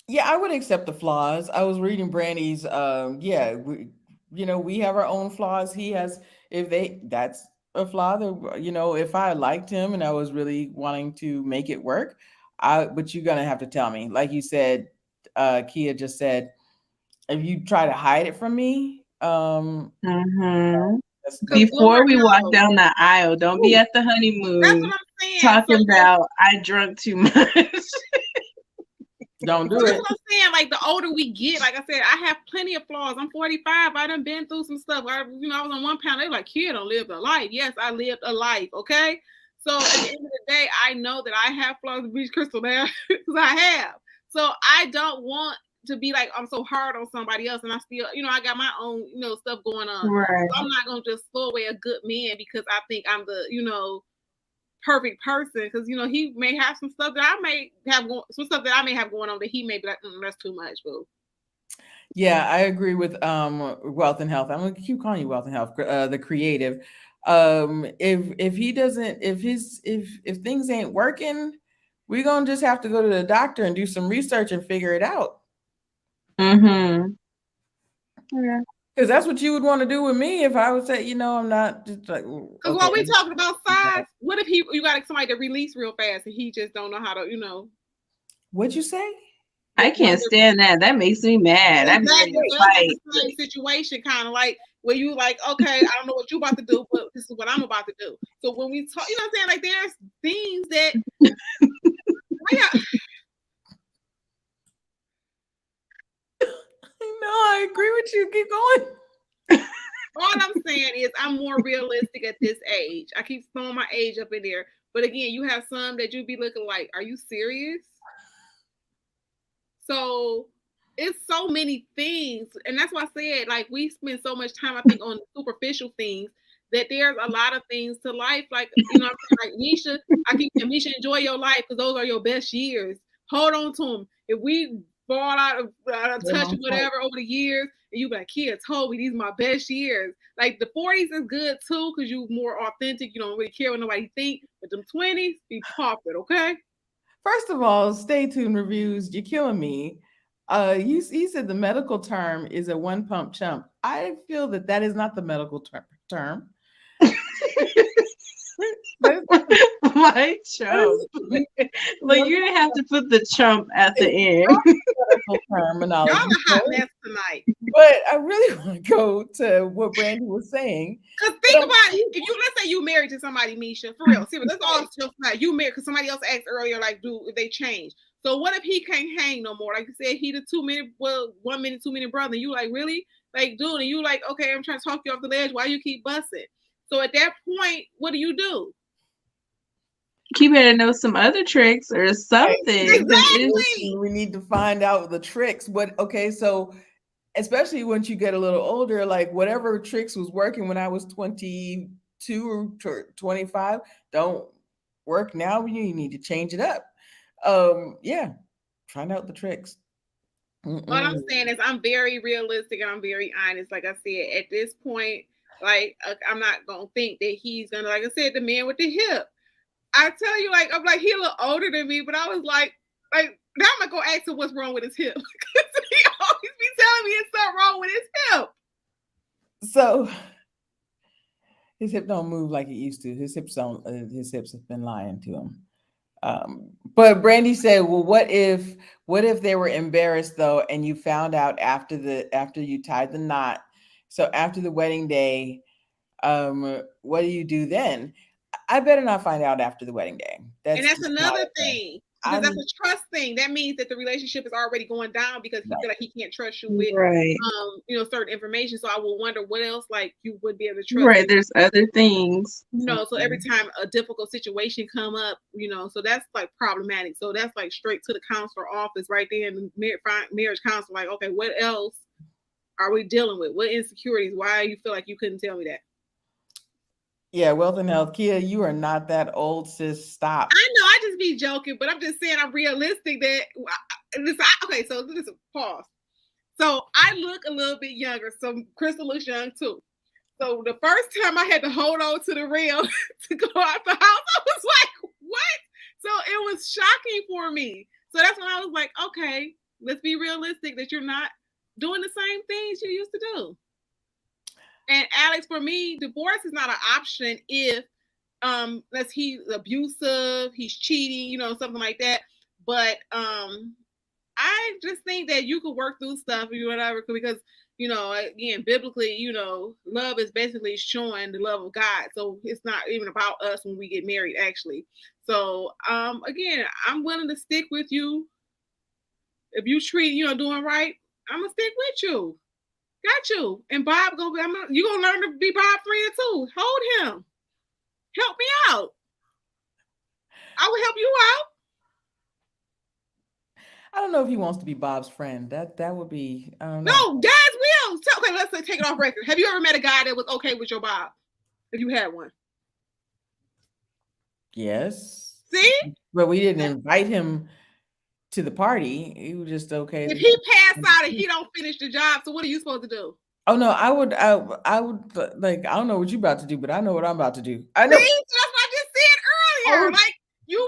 Yeah, I would accept the flaws. I was reading Brandy's yeah, we have our own flaws. He has if they that's a flaw that if I liked him and I was really wanting to make it work, but you're gonna have to tell me. Like you said, Kia just said, if you try to hide it from me, Mm-hmm. that's Before Lord we walk knows. down the aisle, don't be at the That's honeymoon what I'm saying. talking So, about I drunk too much. don't do well, that's it. what I'm saying. Like, the older we get, like I said, I have plenty of flaws. I'm 45. I done been through some stuff. I was on 1 pound. They were like, kid, don't live a life. Yes, I lived a life. Okay. So at the end of the day, I know that I have flaws. Beach Crystal now, because I have. So I don't want to be like I'm so hard on somebody else, and I still, I got my own, stuff going on. Right. So I'm not gonna just throw away a good man because I think I'm the, perfect person, because he may have some stuff that I may have going on that he may be like, that's too much, boo. Yeah, I agree with Wealth and Health. I'm gonna keep calling you Wealth and Health, the creative. If he doesn't, if things ain't working, we're gonna just have to go to the doctor and do some research and figure it out. Mm-hmm. Yeah. Because that's what you would want to do with me if I would say, I'm not just like Because while we talking about size, what if you got somebody to release real fast and he just don't know how to, What'd you say? I can't stand that. That makes me mad. I'd be ready Exactly. to So that's like fight. the same situation, kind of like where you like, okay, I don't know what you about to do, but this is what I'm about to do. So when we talk, what I'm saying? Like, there's things that No, I agree with you. Keep going. all I'm saying is I'm more realistic at this age. I keep throwing my age up in there. But again, you have some that you be looking like, are you serious? So it's so many things. And that's why I said, like, we spend so much time, I think, on superficial things, that there's a lot of things to life. Like, what I'm saying? Like, Misha, I keep saying, Misha, enjoy your life because those are your best years. Hold on to them. If we fall out of touch or whatever over the years, and you be like, kids told me these are my best years. Like, the 40s is good too because you're more authentic. You don't really care what nobody think. But them 20s, be popping, okay? First of all, stay tuned reviews. You're killing me. You said the medical term is a one pump chump. I feel that is not the medical term. My chump. Like, you didn't have to put the chump at the end. Terminology. Y'all a hot mess tonight. But I really want to go to what Brandy was saying. Because think about it. If let's say you married to somebody, Misha, for real. See, but that's all still like you married because somebody else asked earlier, like, if they change. So what if he can't hang no more? Like you said, he the 1 minute, 2 minute brother. And you like, really? Like, dude, and you like, okay, I'm trying to talk you off the ledge. Why you keep busting? So at that point, what do? He better know some other tricks or something. Exactly. We need to find out the tricks. So especially once you get a little older, like whatever tricks was working when I was 22 or 25, don't work now. You need to change it up. Yeah, find out the tricks. What I'm saying is I'm very realistic and I'm very honest. Like I said, at this point, like I'm not gonna think that he's gonna, like I said, the man with the hip. I tell you, like, I'm like, he a little older than me, but I was like now I'm gonna go ask him what's wrong with his hip. Because he always be telling me it's something wrong with his hip. So his hip don't move like it used to. His hips don't. His hips have been lying to him. But Brandy said, "Well, what if they were embarrassed though, and you found out after you tied the knot? So after the wedding day, what do you do then? I better not find out after the wedding day. And That's that's just not another okay. thing. Because that's a trust thing. That means that the relationship is already going down because he feel like he can't trust you with right. Certain information. So I will wonder what else like you would be able to trust. Right, there's other things. So every time a difficult situation come up, so that's like problematic. So that's like straight to the counselor office right there in the marriage counselor. Like, okay, what else are we dealing with? What insecurities? Why you feel like you couldn't tell me that? Yeah, wealth and health. Kia, you are not that old, sis. Stop. I know, I just be joking, but I'm just saying I'm realistic that okay, so this is pause. So I look a little bit younger. So Crystal looks young too. So the first time I had to hold on to the rail to go out the house, I was like, what? So it was shocking for me. So that's when I was like, okay, let's be realistic that you're not doing the same things you used to do. And Alex, for me, divorce is not an option if unless he's abusive, he's cheating, something like that. But I just think that you could work through stuff or whatever because again, biblically, love is basically showing the love of God. So it's not even about us when we get married, actually. So again, I'm willing to stick with you. If you treat, doing right, I'm gonna stick with you. Got you. And Bob you gonna learn to be Bob friend too. Hold him. Help me out. I will help you out. I don't know if he wants to be Bob's friend. That would be, I don't know. No, guys will. Okay, let's take it off record. Have you ever met a guy that was okay with your Bob? If you had one. Yes. See? But we didn't invite him to the party. He was just okay. If he passed out and he don't finish the job, so what are you supposed to do? Oh no, I would like, I don't know what you're about to do, but I know what I'm about to do. I know. See? That's what I just said earlier. Like you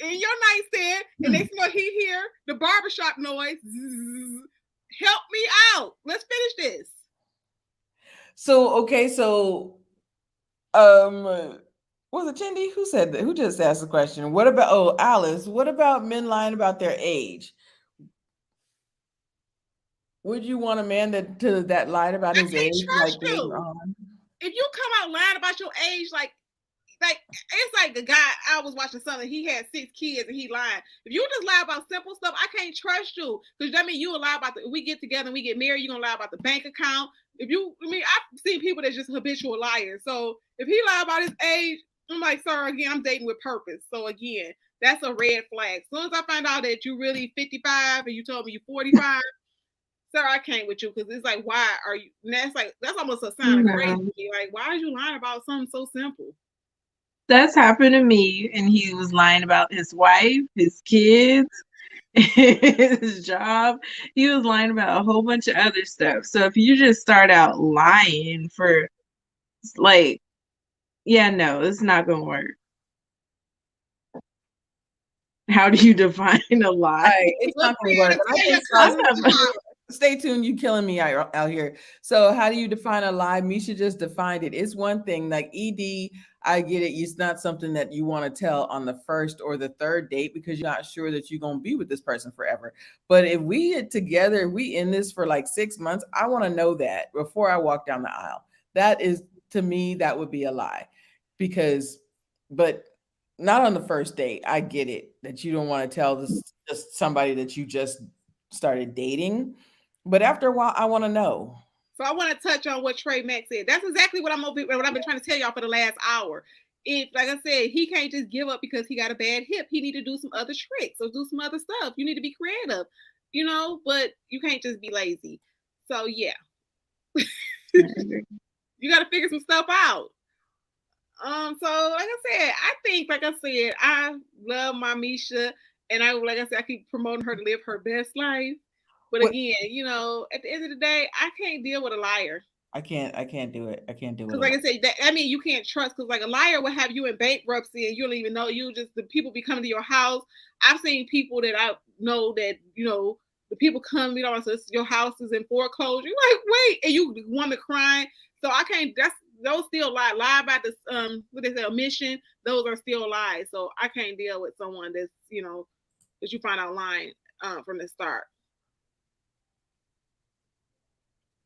in your nightstand and they smell he hear the barbershop noise. Zzz, help me out. Let's finish this. So was it Chindy? Who said that? Who just asked the question? What about Alice? What about men lying about their age? Would you want a man that lied about his age like later on? If you come out lying about your age, like it's like the guy I was watching something. He had 6 kids and he lied. If you just lie about simple stuff, I can't trust you because that means you will lie about we get together and we get married. You're gonna lie about the bank account. I've seen people that's just habitual liars. So if he lied about his age, I'm like, sir, again, I'm dating with purpose. So again, that's a red flag. As soon as I find out that you really 55 and you told me you 45. Sir, I can't with you because it's like, why are you? And that's almost a sign of crazy. Like, why are you lying about something so simple? That's happened to me, and he was lying about his wife, his kids, his job. He was lying about a whole bunch of other stuff. So if you just start out lying for, like, yeah, no, it's not gonna work. How do you define a lie? It's not gonna work. Stay tuned. You killing me out here. So how do you define a lie? Misha just defined it. It's one thing like ED. I get it. It's not something that you want to tell on the first or the third date because you're not sure that you're going to be with this person forever. But if we get together, we in this for like 6 months, I want to know that before I walk down the aisle. That is, to me, that would be a lie but not on the first date. I get it that you don't want to tell this just somebody that you just started dating. But after a while, I want to know. So I want to touch on what Trey Mack said. That's exactly what I've been trying to tell y'all for the last hour. If, like I said, he can't just give up because he got a bad hip. He need to do some other tricks or do some other stuff. You need to be creative, but you can't just be lazy. So yeah, you got to figure some stuff out. So like I said, I love my Misha, and I keep promoting her to live her best life. But again, at the end of the day, I can't deal with a liar. I can't do it. I can't do it Because like alone. I said, that I mean you can't trust because like a liar will have you in bankruptcy and you don't even know you just the people be coming to your house. I've seen people that I know that the people come, so your house is in foreclosure. You're like, wait, and you the woman crying. So I can't. That's those still lie about this what they say omission. Those are still lies. So I can't deal with someone that's that you find out lying from the start.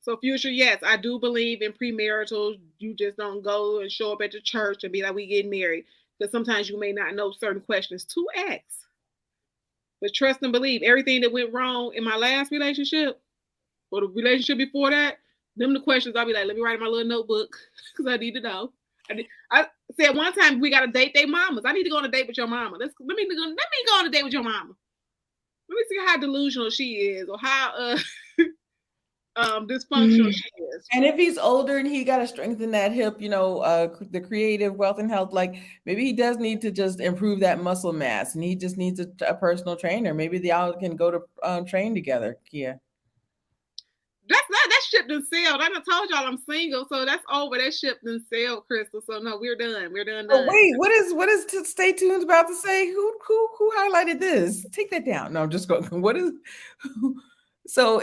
So future, yes, I do believe in premarital. You just don't go and show up at the church and be like, we getting married. Because sometimes you may not know certain questions to ask. But trust and believe everything that went wrong in my last relationship or the relationship before that, them the questions I'll be like, let me write in my little notebook because I need to know. I said one time we got to date their mamas. I need to go on a date with your mama. Let me go on a date with your mama. Let me see how delusional she is or how dysfunctional Mm. she is. And if he's older and he got to strengthen that hip, the creative wealth and health, like maybe he does need to just improve that muscle mass, and he just needs a personal trainer. Maybe y'all can go to train together, Kia. That ship done sailed. I done told y'all I'm single, so that's over. That ship done sailed, Crystal. So no, we're done. We're done. Oh wait, what is Stay Tuned about to say? Who highlighted this? Take that down. No, I'm just going. What is? So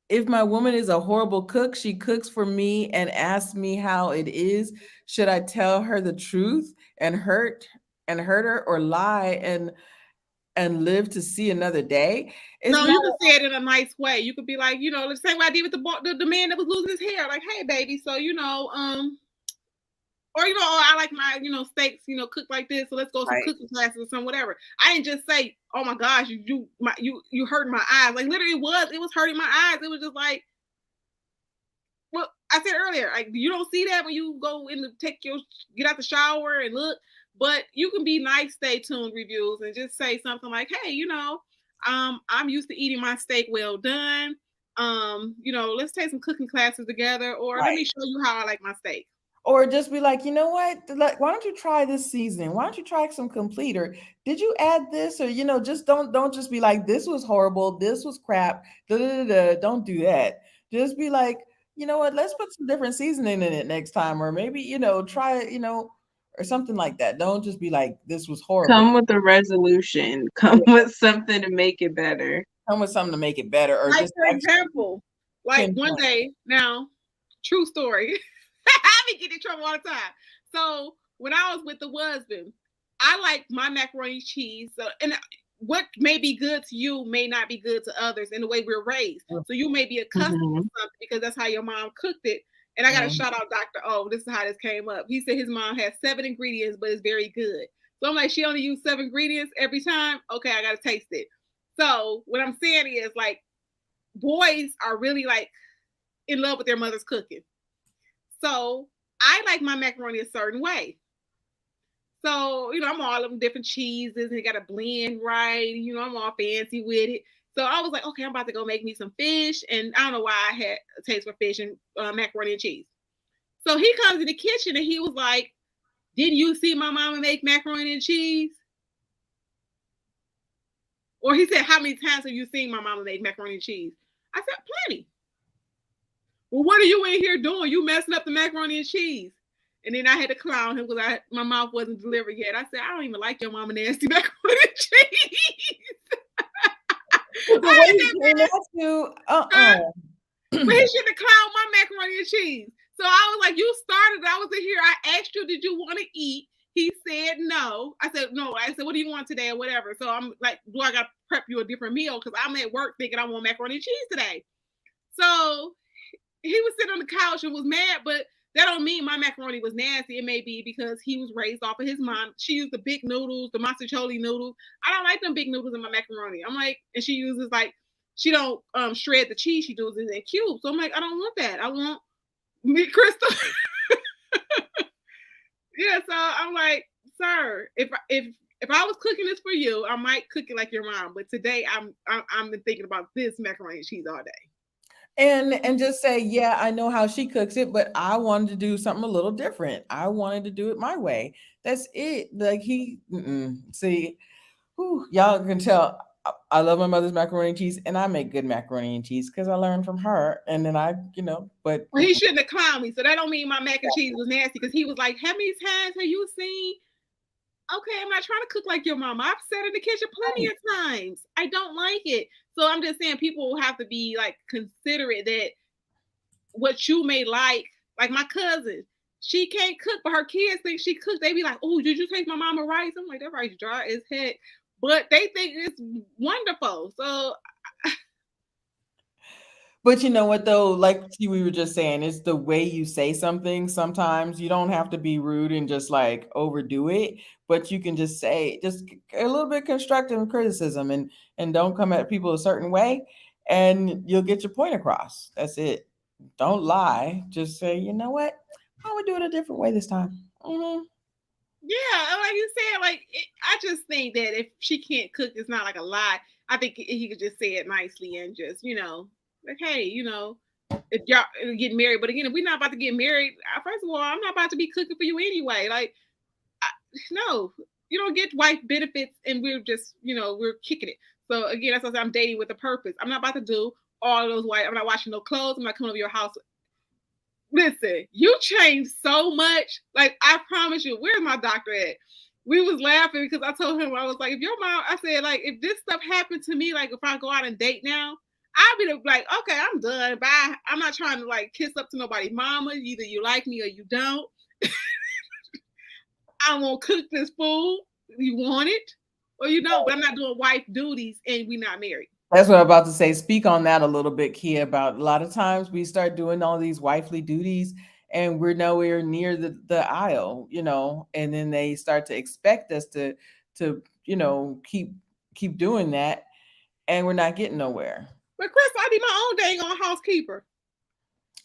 if my woman is a horrible cook, she cooks for me and asks me how it is. Should I tell her the truth and hurt her, or lie and live to see another day? It's No, not you can say it in a nice way. You could be like, the same way I did with the man that was losing his hair. Like, hey, baby, so or I like my steaks cooked like this. So let's go some right. cooking classes or some whatever. I didn't just say, oh my gosh, you hurt my eyes. Like literally, it was hurting my eyes. It was just like, well, I said earlier, like you don't see that when you go in to get out the shower and look. But you can be nice, Stay Tuned reviews and just say something like, hey, I'm used to eating my steak well done. Let's take some cooking classes together, or let me Right. show you how I like my steak. Or just be like, you know what? Like, why don't you try this seasoning? Why don't you try some complete? Or did you add this? Or just don't just be like, this was horrible, this was crap. Da, da, da, da. Don't do that. Just be like, you know what? Let's put some different seasoning in it next time, or maybe try it, or something like that. Don't just be like, this was horrible. Come with a resolution. Come with something to make it better. Come with something to make it better, or Like just for actually example, like one pinpoint. day now, true story. I be getting in trouble all the time. So when I was with the husband, I like my macaroni cheese. So and what may be good to you may not be good to others in the way we're raised. So you may be accustomed to Mm-hmm. something because that's how your mom cooked it. And I got to Mhm. shout out Dr. O. This is how this came up. He said his mom has 7 ingredients, but it's very good. So I'm like, she only used 7 ingredients every time. Okay, I got to taste it. So what I'm saying is like boys are really like in love with their mother's cooking. So I like my macaroni a certain way. So, I'm all them different cheeses and it got to blend right. I'm all fancy with it. So I was like, okay, I'm about to go make me some fish. And I don't know why I had a taste for fish and macaroni and cheese. So he comes in the kitchen and he was like, didn't you see my mama make macaroni and cheese? Or he said, how many times have you seen my mama make macaroni and cheese? I said, plenty. Well, what are you in here doing? You messing up the macaroni and cheese. And then I had to clown him because my mouth wasn't delivered yet. I said, I don't even like your mama nasty macaroni and cheese. The way I he came at you, But he shouldn't have clowned my macaroni and cheese. So I was like, you started. I was in here. I asked you, did you want to eat? He said no. I said, no. I said, what do you want today or whatever? So I'm like, do I got to prep you a different meal? Because I'm at work thinking I want macaroni and cheese today. So he was sitting on the couch and was mad, but that don't mean my macaroni was nasty. It may be because he was raised off of his mom. She used the big noodles, the masticholi noodles. I don't like them big noodles in my macaroni. I'm like, and she uses like, she don't shred the cheese. She does it in cubes. So I'm like, I don't want that. I want meat crystal. Yeah. So I'm like, sir, if I was cooking this for you, I might cook it like your mom. But today I'm been thinking about this macaroni and cheese all day. and just say, yeah, I know how she cooks it, but I wanted to do something a little different. I wanted to do it my way. That's it. Like see, whew, y'all can tell I love my mother's macaroni and cheese, and I make good macaroni and cheese because I learned from her. And then but Well, he shouldn't have clowned me. So that don't mean my mac and cheese was nasty because he was like, how many times have you seen? Okay, I'm not trying to cook like your mama. I've sat in the kitchen plenty of times. I don't like it. So I'm just saying people will have to be like considerate that what you may like my cousin, she can't cook, but her kids think she cooks. They be like, oh, did you taste my mama rice? I'm like, that rice dry as heck. But they think it's wonderful. So But you know what though, like we were just saying, it's the way you say something. Sometimes you don't have to be rude and just like overdo it, but you can just say just a little bit constructive criticism and don't come at people a certain way, and you'll get your point across. That's it. Don't lie. Just say, you know what, I would do it a different way this time. yeah, like you said, I just think that if she can't cook, it's not like a lie. I think he could just say it nicely and just, like, hey, if y'all get married, but again, if we're not about to get married, first of all, I'm not about to be cooking for you anyway. Like, no, you don't get wife benefits, and we're just, we're kicking it. So again, that's what I'm dating with a purpose. I'm not about to do all of those white. I'm not washing no clothes. I'm not coming over your house. Listen, you changed so much. Like, I promise you, where's my doctor at? We was laughing because I told him, I was like, if your mom, I said, like, if this stuff happened to me, like if I go out and date now, I'll be like, okay, I'm done. Bye. I'm not trying to like kiss up to nobody. Mama, either you like me or you don't. I won't cook this food. You want it or you don't. But I'm not doing wife duties and we're not married. That's what I'm about to say. Speak on that a little bit, Kia, about a lot of times we start doing all these wifely duties and we're nowhere near the aisle, and then they start to expect us to keep doing that, and we're not getting nowhere. But Chris, I be my own dang on housekeeper.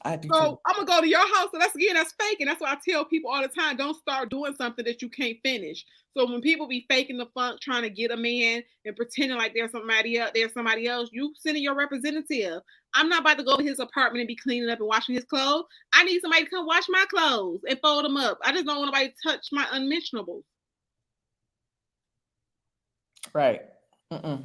I do So too. I'm gonna go to your house. So that's fake, and that's why I tell people all the time: don't start doing something that you can't finish. So when people be faking the funk, trying to get a man and pretending like there's somebody else, you sending your representative. I'm not about to go to his apartment and be cleaning up and washing his clothes. I need somebody to come wash my clothes and fold them up. I just don't want nobody to touch my unmentionables. Right. Mm-mm.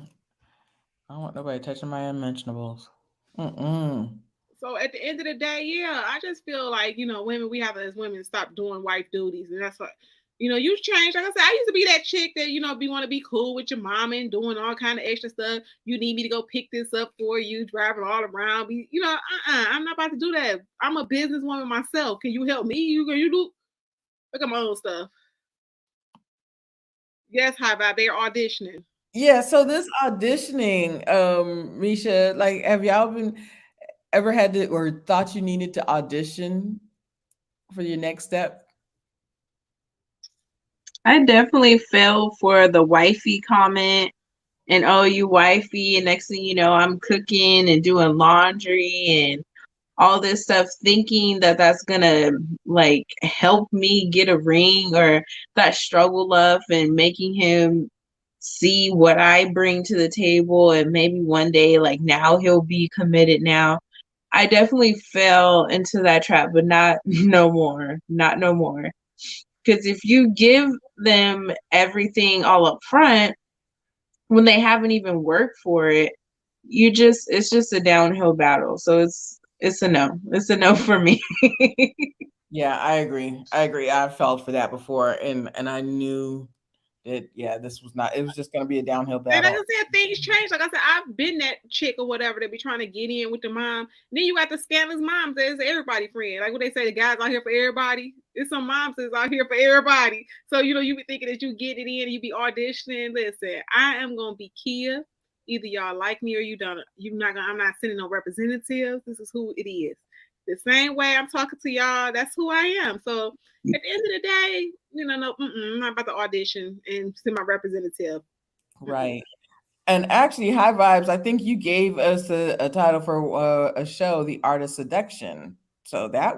I don't want nobody touching my unmentionables. Mm-mm. So at the end of the day, yeah, I just feel like, women, we have to, as women, stop doing wife duties. And that's what, you change. Like I said, I used to be that chick that, want to be cool with your mom and doing all kind of extra stuff. You need me to go pick this up for you, driving all around. I'm not about to do that. I'm a businesswoman myself. Can you help me? You do, look at my own stuff. Yes, High Vibe, they're auditioning. Yeah, so this auditioning, Misha, like have y'all ever had to or thought you needed to audition for your next step? I definitely fell for the wifey comment and oh, you wifey, and next thing you know, I'm cooking and doing laundry and all this stuff, thinking that that's gonna like help me get a ring or that struggle love and making him see what I bring to the table, and maybe one day like now he'll be committed now. I definitely fell into that trap, but not no more. Not no more. Because if you give them everything all up front when they haven't even worked for it, it's just a downhill battle. So it's a no. It's a no for me. Yeah, I agree. I felt for that before, and I knew that this was not. It was just going to be a downhill And like battle. I said, things change. Like I said, I've been that chick or whatever that be trying to get in with the mom. And then you got the scandalous moms that's everybody friend. Like what they say, the guys out here for everybody. There's some moms that's out here for everybody. So you be thinking that you get it in, you be auditioning. Listen, I am gonna be Kia. Either y'all like me or you don't. I'm not sending no representatives. This is who it is. The same way I'm talking to y'all, that's who I am. So at the end of the day, no, I'm not about to audition and send my representative. Right. And actually, High Vibes, I think you gave us a title for a show, The Art of Seduction. So that's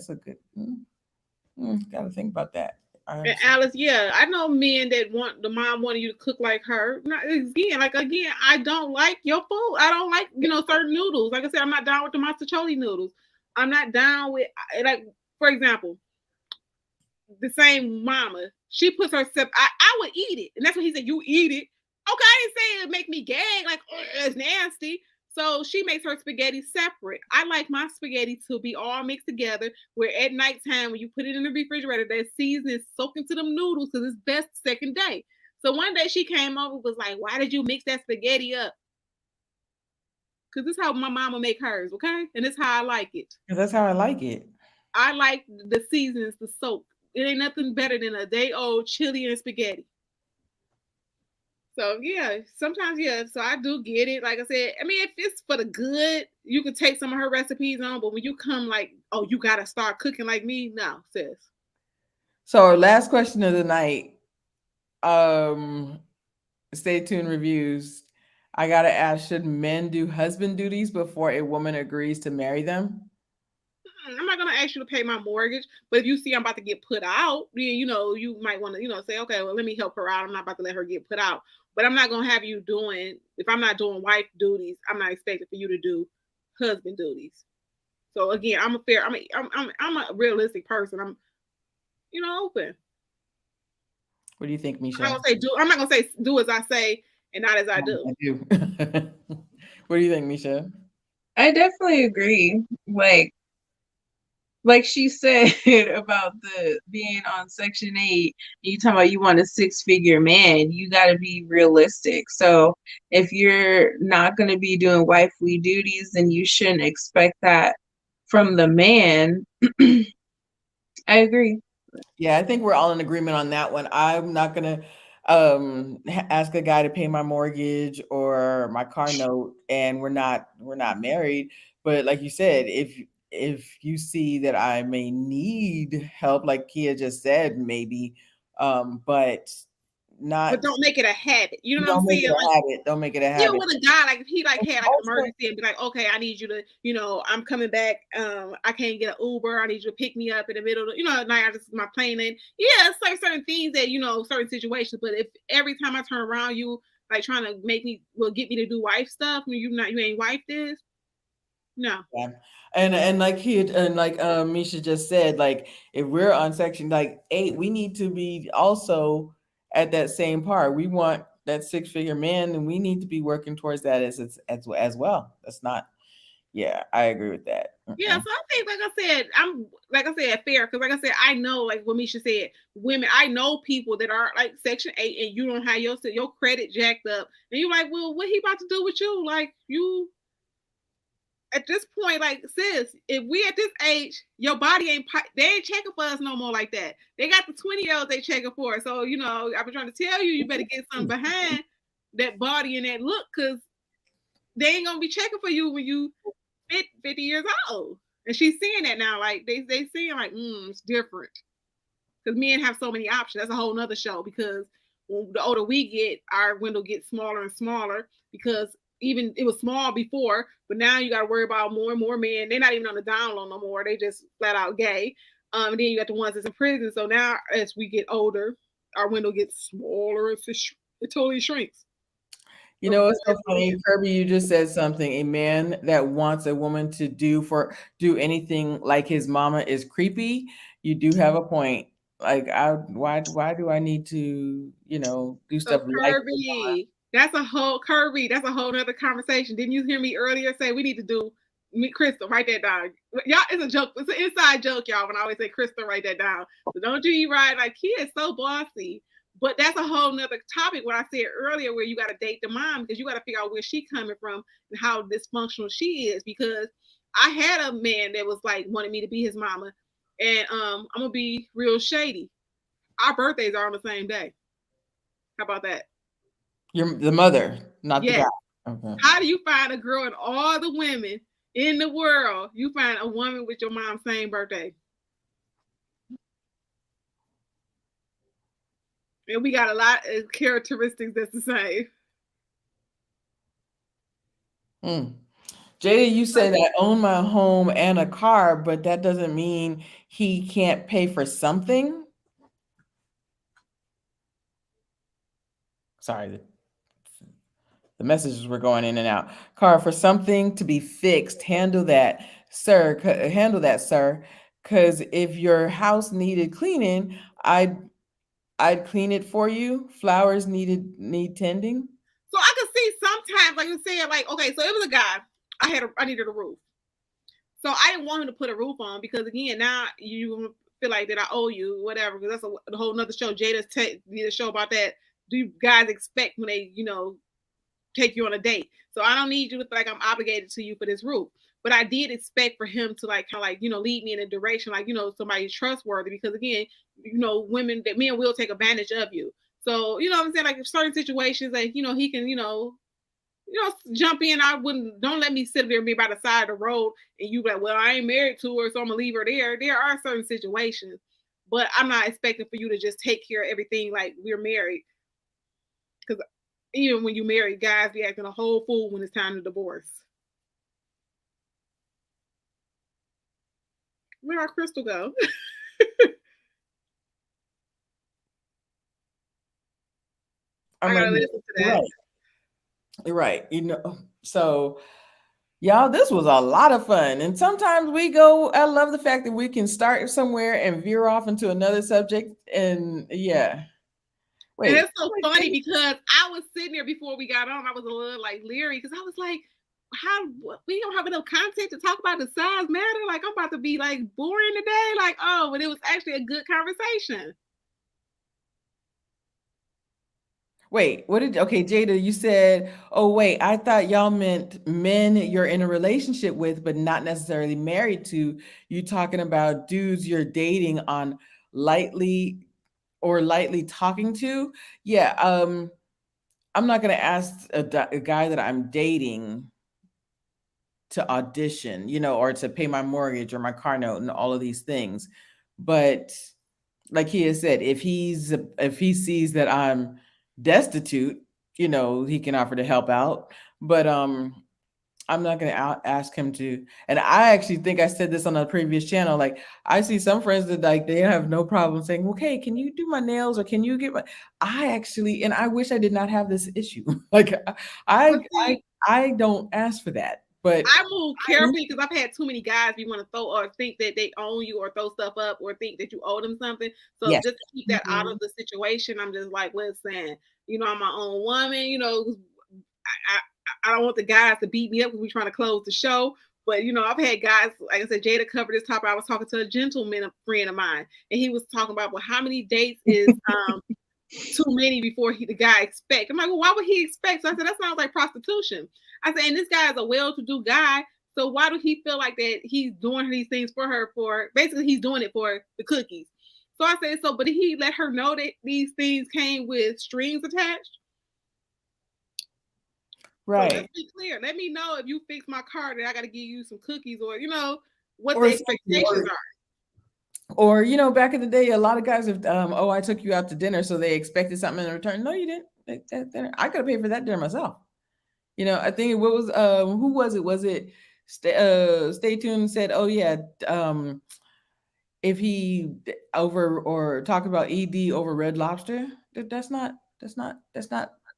a good. Got to think about that. And Alice, yeah, I know men that want the mom wanting you to cook like her. Not, again, I don't like your food. I don't like certain noodles. Like I said, I'm not down with the mostaccioli noodles. I'm not down with like, for example, the same mama. She puts herself. I would eat it, and that's what he said. You eat it. Okay, I didn't say it make me gag like it's nasty. So she makes her spaghetti separate. I like my spaghetti to be all mixed together. Where at nighttime, when you put it in the refrigerator, that season is soaked into them noodles because it's best second day. So one day she came over was like, "Why did you mix that spaghetti up?" Because this is how my mama make hers, okay? And this is how I like it. 'Cause that's how I like it. I like the seasons to soak. It ain't nothing better than a day old chili and spaghetti. So yeah, sometimes yeah. So I do get it. Like I said, I mean, if it's for the good, you can take some of her recipes on. But when you come like, oh, you gotta start cooking like me, no, sis. So our last question of the night. Um, Stay tuned. Reviews. I gotta ask: should men do husband duties before a woman agrees to marry them? I'm not gonna ask you to pay my mortgage, but if you see I'm about to get put out, then you might want to say, okay, well let me help her out. I'm not about to let her get put out, but I'm not gonna have you doing if I'm not doing wife duties. I'm not expecting for you to do husband duties. So again, I'm a fair. I'm a realistic person. I'm open. What do you think, I'm Misha? not gonna say do. I'm not gonna say do as I say and not as I do. I do. What do you think, Misha? I definitely agree. Like she said about the being on Section 8, you talking about you want a six-figure man, you got to be realistic. So if you're not going to be doing wifely duties, then you shouldn't expect that from the man. I agree. Yeah, I think we're all in agreement on that one. I'm not gonna ask a guy to pay my mortgage or my car note, and we're not married. But like you said, if you see that I may need help, like Kia just said, maybe, but But not don't make it a habit. You know what I'm don't make it saying? a habit. Don't make it a Yeah, habit. with a guy, like if he like And had like an also, emergency and be like, okay, I need you to, I'm coming back. I can't get an Uber. I need you to pick me up in the middle of, at night. I just my plane in. Yeah, it's like certain things that certain situations. But if every time I turn around, you like trying to make me, get me to do wife stuff, and you ain't wife this. No, yeah. And like he and like Misha just said, like if we're on section like 8, we need to be also at that same part. We want that six-figure man, and we need to be working towards that as well. That's not. Yeah, I agree with that. yeah, so I think, like I said, fair because, like I said, I know, like what Misha said, women. I know people that are like Section 8, and you don't have your credit jacked up, and you're like, well, what he about to do with you? Like you at this point, like sis, if we at this age, your body they ain't checking for us no more like that. They got the 20-year-olds they checking for. So I've been trying to tell you, you better get something behind that body and that look, because they ain't gonna be checking for you when you 50 years old. And she's seeing that now. Like they seeing like, it's different. Because men have so many options. That's a whole nother show because when the older we get, our window gets smaller and smaller because even it was small before, but now you got to worry about more and more men. They're not even on the down low no more. They just flat out gay. And then you got the ones that's in prison. So now as we get older, our window gets smaller. It totally shrinks. You know, it's so funny, Kirby. You just said something. A man that wants a woman to do anything like his mama is creepy. You do have a point. Like, why do I need to, do So stuff like your mama? Kirby, that's a whole nother conversation. Didn't you hear me earlier say we need to do me Crystal, write that down. Y'all, it's a joke, it's an inside joke, y'all, when I always say Crystal, write that down. So don't you right like he is so bossy. But that's a whole nother topic what I said earlier where you gotta date the mom because you gotta figure out where she coming from and how dysfunctional she is because I had a man that was like wanted me to be his mama and I'm gonna be real shady. Our birthdays are on the same day. How about that? You're the mother, not the Yes. guy. Okay. How do you find a girl in all the women in the world? You find a woman with your mom's same birthday. And we got a lot of characteristics that's the same. Hmm. Jada, you said I own my home and a car, but that doesn't mean he can't pay for something. Sorry, the messages were going in and out. Car for something to be fixed. Handle that, sir. Handle that, sir. Because if your house needed cleaning, I'd clean it for you. Flowers need tending. see, sometimes, like you said, like, okay, so it was a guy. I needed a roof. So I didn't want him to put a roof on because, again, now you feel like that I owe you, whatever, because that's a whole nother show. Jada's did a show about that. Do you guys expect when they, take you on a date? So I don't need you to feel like I'm obligated to you for this roof. But I did expect for him to like kind of like, lead me in a direction, like, somebody trustworthy, because again, men will take advantage of you. So, you know what I'm saying? Like in certain situations, like, he can, jump in. Don't let me sit there and be by the side of the road and you be like, well, I ain't married to her, so I'm gonna leave her there. There are certain situations, but I'm not expecting for you to just take care of everything like we're married. Because even when you marry, guys be acting a whole fool when it's time to divorce. Where our Crystal go? I gotta listen to that. Right. So y'all, this was a lot of fun. And sometimes I love the fact that we can start somewhere and veer off into another subject. And yeah. Wait. And it's so funny because I was sitting there before we got on. I was a little like leery because I was like, we don't have enough content to talk about the size matter. Like, I'm about to be like boring today. Like, oh, but it was actually a good conversation. Wait, okay, Jada, you said, oh, wait, I thought y'all meant men you're in a relationship with, but not necessarily married to. You talking about dudes you're dating on lightly talking to? Yeah, I'm not going to ask a guy that I'm dating to audition, or to pay my mortgage or my car note and all of these things. But like he has said, if he sees that I'm destitute, he can offer to help out. But I'm not going to ask him to. And I actually think I said this on a previous channel. Like, I see some friends that like they have no problem saying, "Okay, can you do my nails or can you get my?" And I wish I did not have this issue. Like, I don't ask for that. But I move carefully because I've had too many guys you want to throw or think that they own you or throw stuff up or think that you owe them something. So yes. Just to keep that out of the situation, I'm just like, listen, I'm my own woman. I don't want the guys to beat me up because we're trying to close the show. But, I've had guys, like I said, Jada covered this topic. I was talking to a gentleman, a friend of mine, and he was talking about, well, how many dates is too many before the guy expect? I'm like, well, why would he expect? So I said, that sounds like prostitution. I said, and this guy is a well-to-do guy, so why do he feel like that he's doing these things for her basically he's doing it for the cookies? So I said, but did he let her know that these things came with strings attached? Right. So let's be clear. Let me know if you fix my car that I got to give you some cookies or, what the expectations are. Or, back in the day, a lot of guys have, I took you out to dinner, so they expected something in return. No, you didn't. I could have paid for that dinner myself. I think what was who was it? Was it Stay Tuned said, oh yeah, if he over or talk about ED over Red Lobster, that's not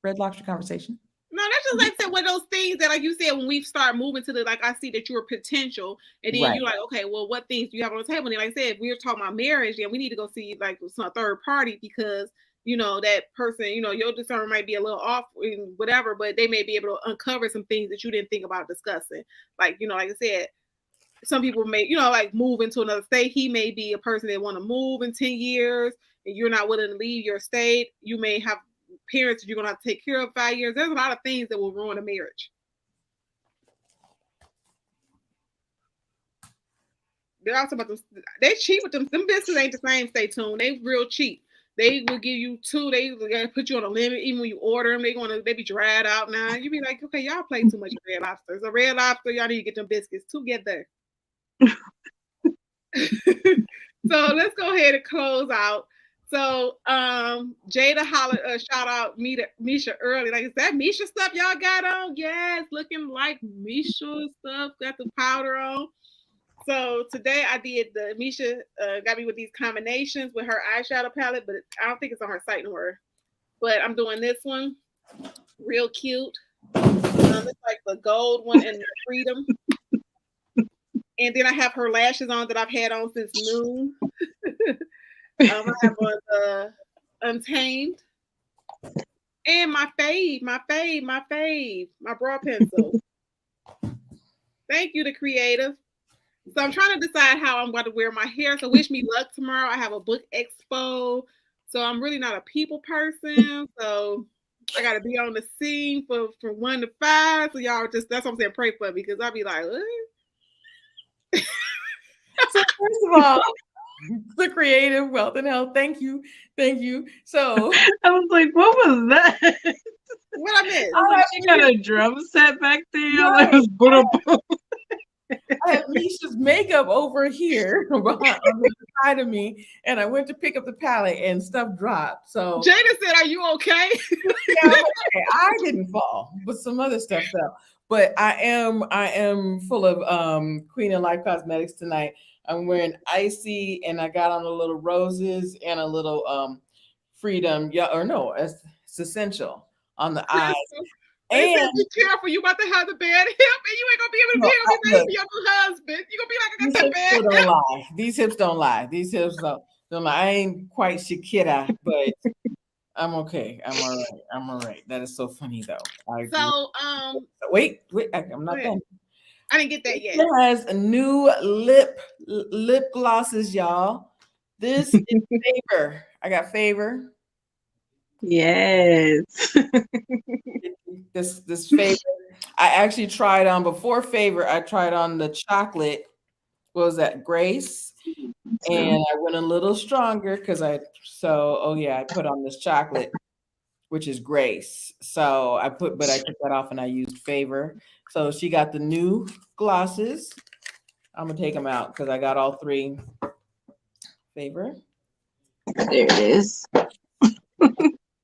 Red Lobster conversation. No, that's just like one of those things that, like you said, when we start moving to the, like, I see that you're potential, and then right. You're like, okay, well, what things do you have on the table? And like I said, if we're talking about marriage, then we need to go see like some third party because that person, your discernment might be a little off in whatever, but they may be able to uncover some things that you didn't think about discussing. Like, like I said, some people may, like move into another state. He may be a person that want to move in 10 years and you're not willing to leave your state. You may have parents that you're going to have to take care of 5 years. There's a lot of things that will ruin a marriage. They're also about them. They cheap with them. Them businesses ain't the same. Stay tuned. They real cheap. They will give you 2. They put you on a limit. Even when you order them, they be dried out now. You be like, okay, y'all play too much Red Lobster. So Red Lobster, y'all need to get them biscuits together. So let's go ahead and close out. So Jada hollered, shout out Misha early. Like, is that Misha stuff y'all got on? Yes, looking like Misha stuff. Got the powder on. So today I did the Misha got me with these combinations with her eyeshadow palette, but I don't think it's on her site anymore. But I'm doing this one, real cute. It's like the gold one and the Freedom. And then I have her lashes on that I've had on since noon. I have on the Untamed. And my brow pencil. Thank you, the creative. So I'm trying to decide how I'm going to wear my hair. So wish me luck tomorrow. I have a book expo. So I'm really not a people person. So I got to be on the scene from 1 to 5. So y'all just, that's what I'm saying, pray for me because I'll be like, what? So first of all, the creative wealth and health. Thank you. Thank you. So I was like, what was that? What I missed? I was like, she got a drum set back there. Right. That was boom, boom. I have Misha's makeup over here on the side of me, and I went to pick up the palette and stuff dropped. So Jada said, are you okay? yeah, okay. I didn't fall, but some other stuff fell. But I am full of Queen and Life Cosmetics tonight. I'm wearing icy, and I got on a little roses and a little freedom. Yeah, or no, it's essential on the eyes. They said, And be careful. You about to have the bad hip, and you ain't gonna be able to no, be able to be ready look, for your new husband. You gonna be like, I these got that hips bad still hip. don't lie. These hips don't lie. These hips don't lie. I ain't quite Shakira, but I'm okay. I'm all right. I'm all right. That is so funny though. So, Wait, I'm go not ahead. done. I didn't get that yet. It has a new lip glosses, y'all. This is Favor. I got Favor. Yes. This Favor. I actually tried on before Favor. I tried on the chocolate. What was that? Grace. And I went a little stronger because I put on this chocolate, which is Grace. So but I took that off and I used Favor. So she got the new glosses. I'm gonna take them out because I got all three. Favor. There it is.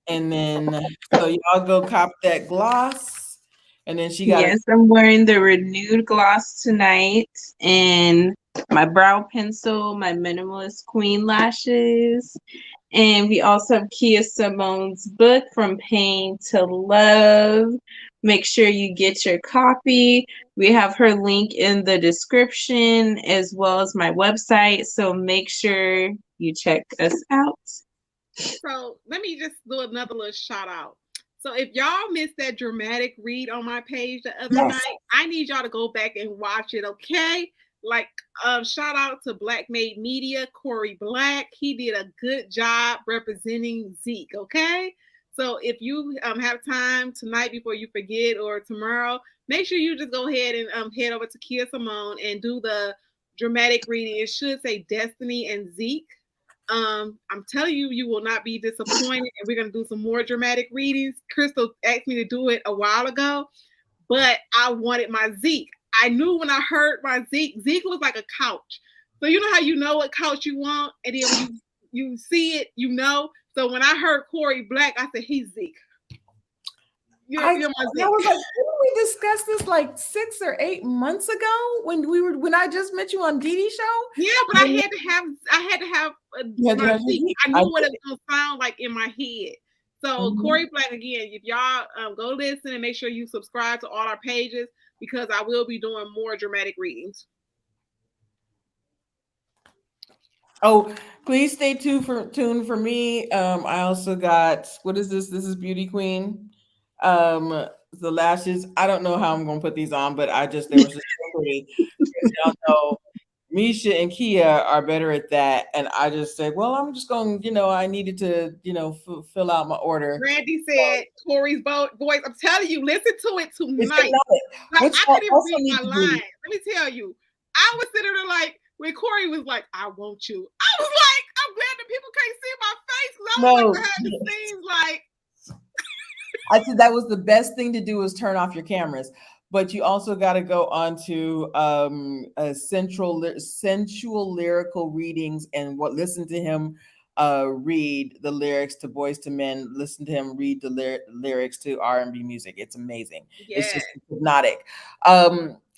And then so y'all go cop that gloss. And then she got Yes, I'm wearing the renewed gloss tonight and my brow pencil, my minimalist queen lashes. And we also have Kia Simone's book, From Pain to Love. Make sure you get your copy. We have her link in the description as well as my website. So make sure you check us out. So let me just do another little shout out. So if y'all missed that dramatic read on my page the other Yes. night, I need y'all to go back and watch it, okay? Like, shout out to Black Made Media, Corey Black. He did a good job representing Zeke, okay? So if you have time tonight before you forget or tomorrow, make sure you just go ahead and head over to Kia Simone and do the dramatic reading. It should say Destiny and Zeke. I'm telling you, you will not be disappointed. And we're gonna do some more dramatic readings. Crystal asked me to do it a while ago, but I wanted my Zeke. I knew when I heard my Zeke, Zeke was like a couch. So you know how you know what couch you want, and then when you see it, you know. So when I heard Corey Black, I said he's Zeke. You're my Zeke. I was like, didn't we discuss this like 6 or 8 months ago when I just met you on Dee Dee show? Yeah, but I had to have my Zeke. I knew what it was gonna sound like in my head. So Corey Black again, if y'all go listen and make sure you subscribe to all our pages because I will be doing more dramatic readings. Oh, please stay tuned for me. I also got, what is this? This is Beauty Queen. The lashes. I don't know how I'm gonna put these on, but they were just so pretty. Y'all know Misha and Kia are better at that. And I just said, well, I'm just going, I needed to, fill out my order. Randy said Corey's voice. I'm telling you, listen to it tonight. Like, Which I couldn't even also read my need to line. be. Let me tell you, I was sitting there like, when Corey was like, I want you. I was like, I'm glad that people can't see my face because I was like behind the scenes, like. I said that was the best thing to do is turn off your cameras. But you also got to go on to sensual lyrical readings and listen to him read the lyrics to Boys to Men. Listen to him read the lyrics to R&B music. It's amazing. Yeah. It's just hypnotic.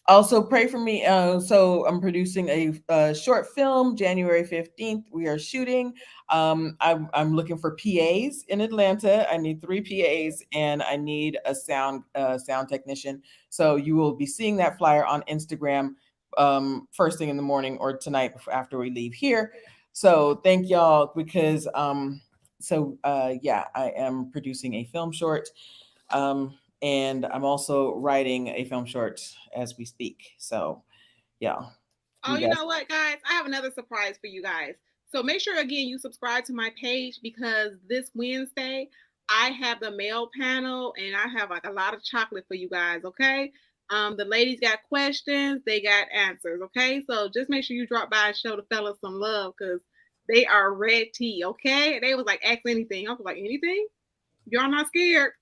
Also pray for me. So I'm producing a short film, January 15th. We are shooting. I'm looking for PAs in Atlanta. I need 3 PAs and I need a sound technician. So you will be seeing that flyer on Instagram first thing in the morning or tonight after we leave here. So thank y'all because So yeah, I am producing a film short, um, and I'm also writing a film short as we speak. So yeah, Oh, you you guys. know what, guys? I have another surprise for you guys. So make sure again you subscribe to my page because this Wednesday I have the male panel and I have like a lot of chocolate for you guys. Okay. The ladies got questions, they got answers. Okay, so just make sure you drop by and show the fellas some love because they are red tea. Okay, they was like ask anything. I was like anything. Y'all not scared.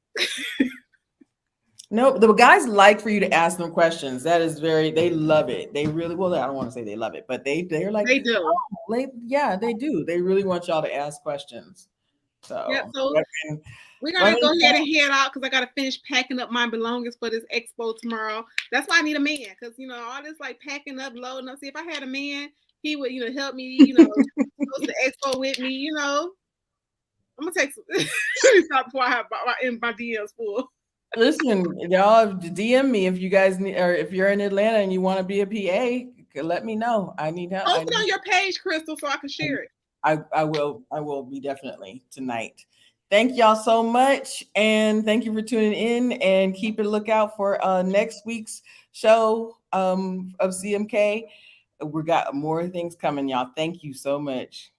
No, the guys like for you to ask them questions. That is very, they love it. They really, well, I don't want to say they love it, but they're like, They do. oh, yeah, they do. They really want y'all to ask questions. Yep. So, So we're let gonna me go know. ahead and head out because I gotta finish packing up my belongings for this expo tomorrow. That's why I need a man because all this like packing up, loading up. See, if I had a man, he would help me. Go to the expo with me. I'm gonna take some. Let me stop before I have my DMs full. Listen, y'all DM me if you guys need, or if you're in Atlanta and you want to be a PA, let me know. I need help. Post it on your page, Crystal, so I can share it. I will be definitely tonight. Thank y'all so much, and thank you for tuning in. And keep a lookout for next week's show of CMK. We got more things coming, y'all. Thank you so much.